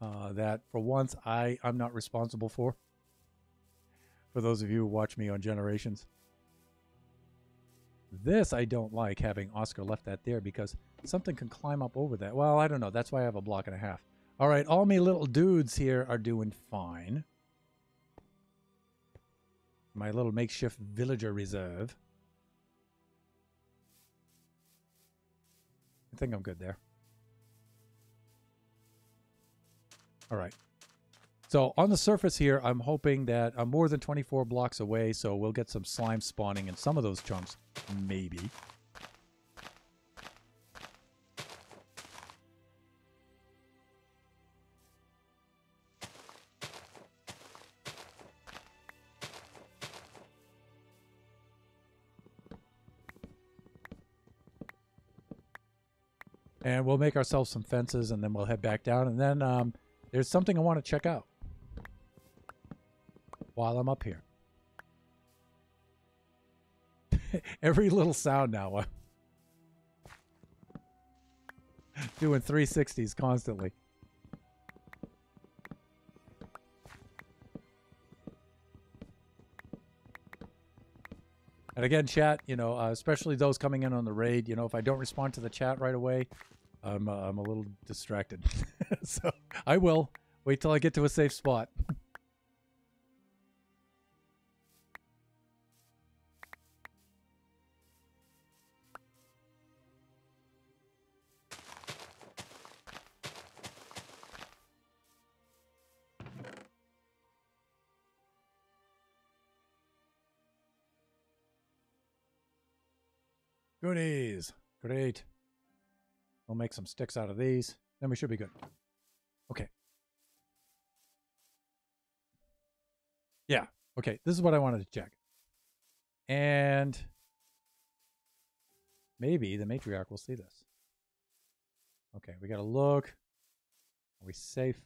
[SPEAKER 1] that, for once, I'm not responsible for. For those of you who watch me on Generations. This I don't like, having Oscar left that there, because something can climb up over that. Well, I don't know. That's why I have a block and a half. All right, all me little dudes here are doing fine. My little makeshift villager reserve. I think I'm good there. All right. So on the surface here, I'm hoping that I'm more than 24 blocks away, so we'll get some slime spawning in some of those chunks, maybe. And we'll make ourselves some fences, and then we'll head back down. And then there's something I want to check out while I'm up here. Every little sound now. Doing 360s constantly. And again, chat, you know, especially those coming in on the raid, you know, if I don't respond to the chat right away, I'm a little distracted. So I will wait till I get to a safe spot. Goodies. Great. We'll make some sticks out of these. Then we should be good. Okay. Yeah. Okay. This is what I wanted to check. And maybe the matriarch will see this. Okay. We got to look. Are we safe?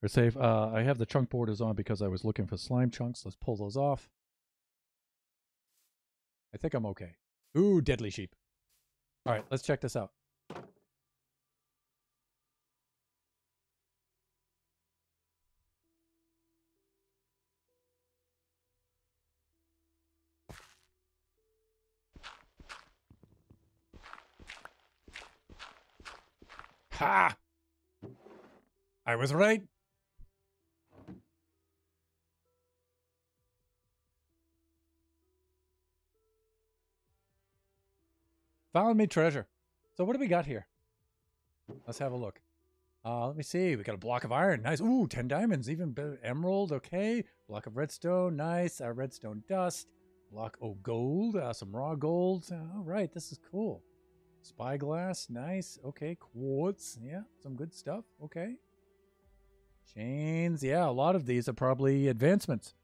[SPEAKER 1] We're safe. I have the chunk borders on because I was looking for slime chunks. Let's pull those off. I think I'm okay. Ooh, deadly sheep. All right, let's check this out. Ha! I was right. Found me treasure. So what do we got here? Let's have a look. Let me see. We got a block of iron. Nice. Ooh, 10 diamonds. Even better. Emerald. Okay. Block of redstone. Nice. Redstone dust. Block of gold. Some raw gold. All right. This is cool. Spyglass. Nice. Okay. Quartz. Yeah. Some good stuff. Okay. Chains. Yeah. A lot of these are probably advancements.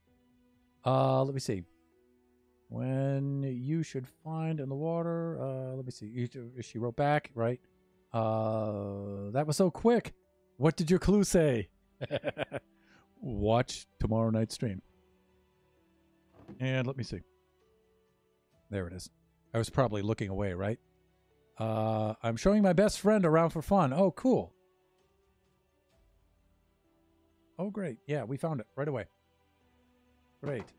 [SPEAKER 1] Let me see. When you should find in the water. Let me see. She wrote back, right? That was so quick. What did your clue say? Watch tomorrow night's stream. And let me see. There it is. I was probably looking away, right? I'm showing my best friend around for fun. Oh, cool. Oh, great. Yeah, we found it right away. Great.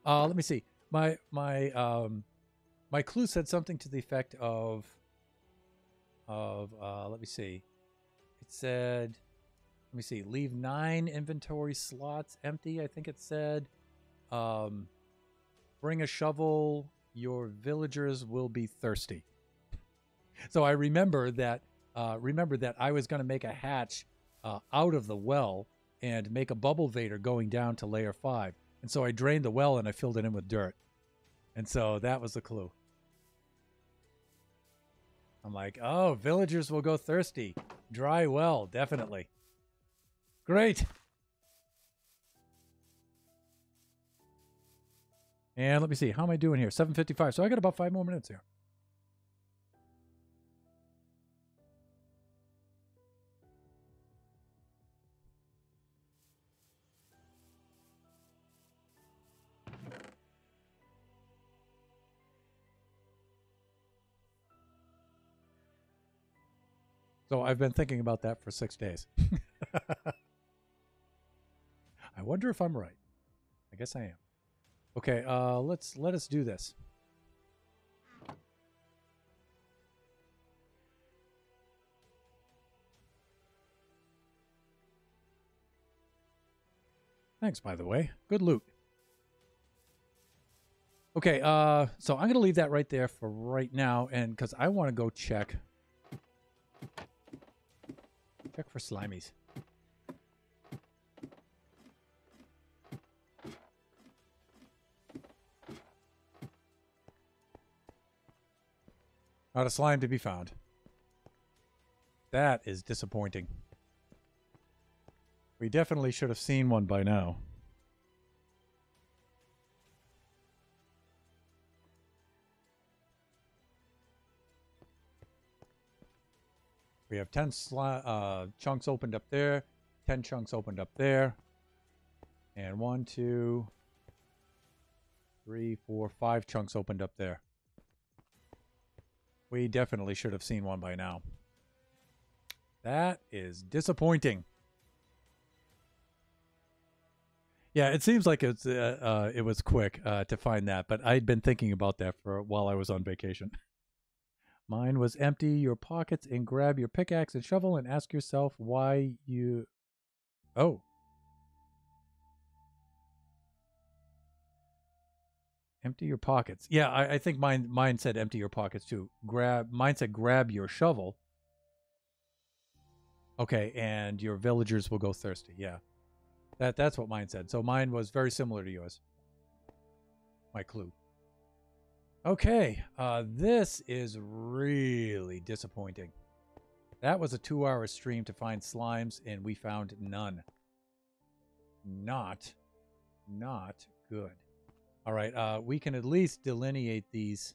[SPEAKER 1] Let me see. My clue said something to the effect of let me see. It said, let me see, leave 9 inventory slots empty. I think it said, bring a shovel. Your villagers will be thirsty. So I remember that I was going to make a hatch out of the well and make a bubble vader going down to layer 5. And so I drained the well and I filled it in with dirt. And so that was the clue. I'm like, oh, villagers will go thirsty. Dry well, definitely. Great. And let me see. How am I doing here? 7:55. So I got about 5 more minutes here. So I've been thinking about that for 6 days. I wonder if I'm right. I guess I am. Okay, let us do this. Thanks, by the way. Good loot. Okay, so I'm going to leave that right there for right now, and because I want to go check for slimies. Not a slime to be found. That is disappointing. We definitely should have seen one by now. We have 10 chunks opened up there, 10 chunks opened up there, and 1, 2, 3, 4, 5 chunks opened up there. We definitely should have seen one by now. That is disappointing. Yeah, it seems like it was quick to find that, but I'd been thinking about that for while I was on vacation. Mine was empty your pockets and grab your pickaxe and shovel and ask yourself why you... Oh. Empty your pockets. Yeah, I think mine said empty your pockets too. Mine said grab your shovel. Okay, and your villagers will go thirsty. Yeah. That's what mine said. So mine was very similar to yours. My clue. Okay, this is really disappointing. That was a 2-hour stream to find slimes, and we found none. Not good. All right, we can at least delineate these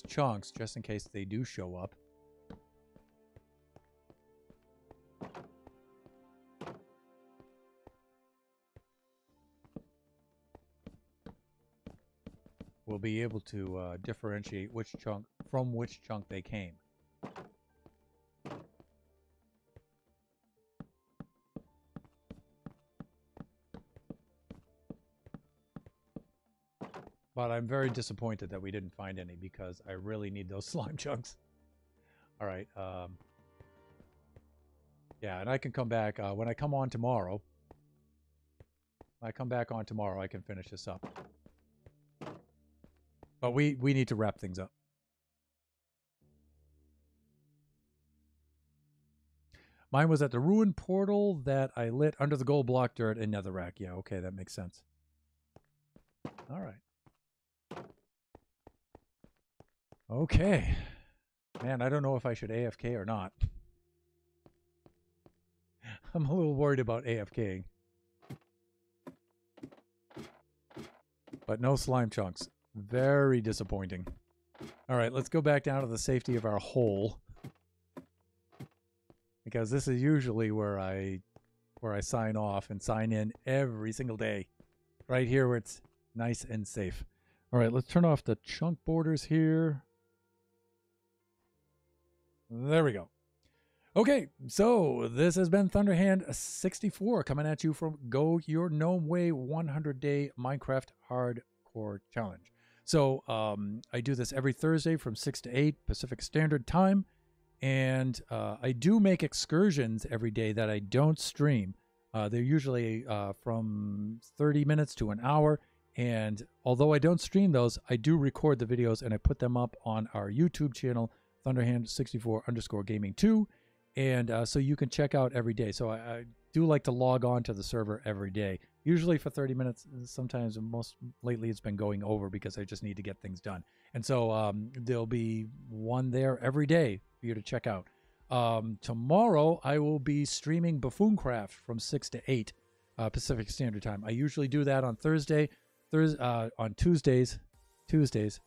[SPEAKER 1] chunks just in case they do show up. We'll be able to differentiate which chunk they came. But I'm very disappointed that we didn't find any because I really need those slime chunks. All right. Yeah, and I can come back when I come on tomorrow. When I come back on tomorrow, I can finish this up. But we need to wrap things up. Mine was at the ruined portal that I lit under the gold block dirt in Netherrack. Yeah, okay, that makes sense. All right. Okay. Man, I don't know if I should AFK or not. I'm a little worried about AFKing. But no slime chunks. Very disappointing. All right, let's go back down to the safety of our hole. Because this is usually where I sign off and sign in every single day. Right here where it's nice and safe. All right, let's turn off the chunk borders here. There we go. Okay, so this has been Thunderhand 64 coming at you from Go Your Gnome Way 100-day Minecraft Hardcore Challenge. So I do this every Thursday from 6 to 8 Pacific Standard Time. And I do make excursions every day that I don't stream. They're usually from 30 minutes to an hour. And although I don't stream those, I do record the videos and I put them up on our YouTube channel, Thunderhand64_gaming2. And so you can check out every day. So I do like to log on to the server every day, usually for 30 minutes. Sometimes, lately it's been going over because I just need to get things done. And so there'll be one there every day for you to check out. Tomorrow I will be streaming Buffooncraft from 6 to 8 Pacific Standard Time. I usually do that on on Tuesdays,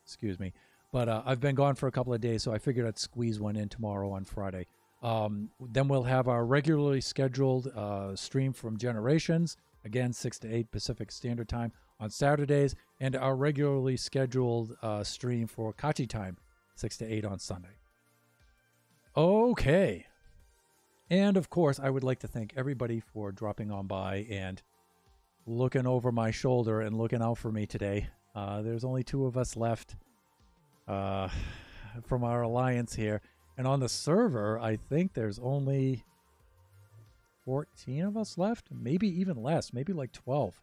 [SPEAKER 1] excuse me. But I've been gone for a couple of days, so I figured I'd squeeze one in tomorrow on Friday. Then we'll have our regularly scheduled stream from Generations, again 6 to 8 Pacific Standard Time on Saturdays, and our regularly scheduled stream for Kachi Time, 6 to 8 on Sunday. Okay. And of course, I would like to thank everybody for dropping on by and looking over my shoulder and looking out for me today. There's only 2 of us left from our alliance here. And on the server, I think there's only 14 of us left, maybe even less, maybe like 12.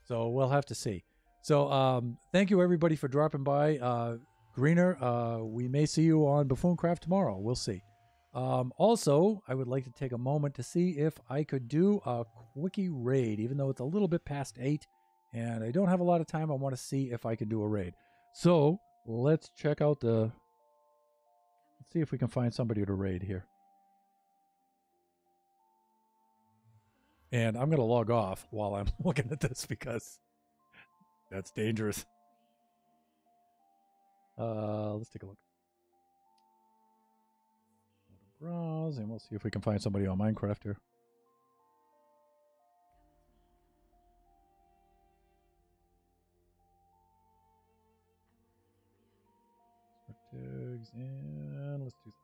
[SPEAKER 1] So we'll have to see. So thank you everybody for dropping by. Greener, we may see you on Buffooncraft tomorrow. We'll see. Also, I would like to take a moment to see if I could do a quickie raid, even though it's a little bit past 8 and I don't have a lot of time. I want to see if I can do a raid. So let's check out let's see if we can find somebody to raid here. And I'm going to log off while I'm looking at this because that's dangerous. Let's take a look. Browse, and we'll see if we can find somebody on Minecraft here. Tags, and let's do this.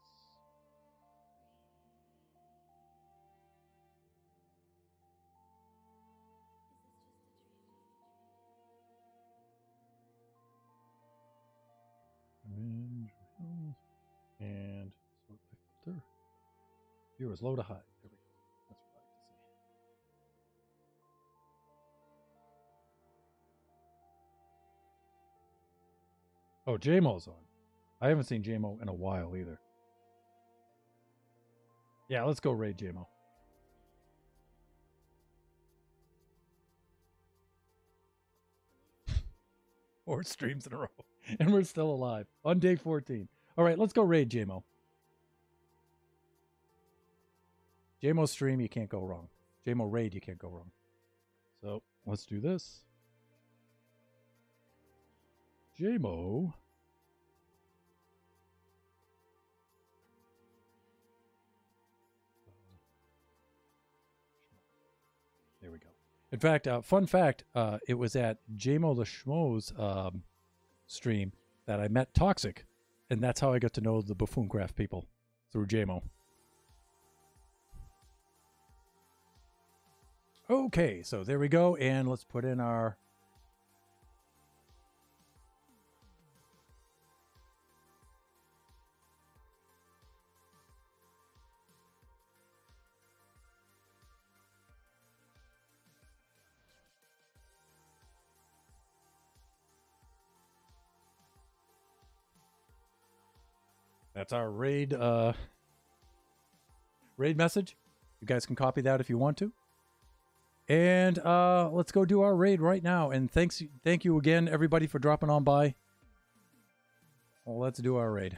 [SPEAKER 1] And sort by filter. Viewers low to high. There we go. That's what I like to see. Oh, JMO's on. I haven't seen JMO in a while either. Yeah, let's go raid JMO. Four streams in a row. And we're still alive on day 14. All right, let's go raid JMO. JMO stream, you can't go wrong. JMO raid, you can't go wrong. So let's do this. JMO. There we go. In fact, fun fact, it was at JMO the Schmo's stream that I met Toxic, and that's how I got to know the Buffooncraft people, through JMO. Okay, so there we go, and let's put in our... That's our raid message. You guys can copy that if you want to. And let's go do our raid right now. And thank you again, everybody, for dropping on by. Well, let's do our raid.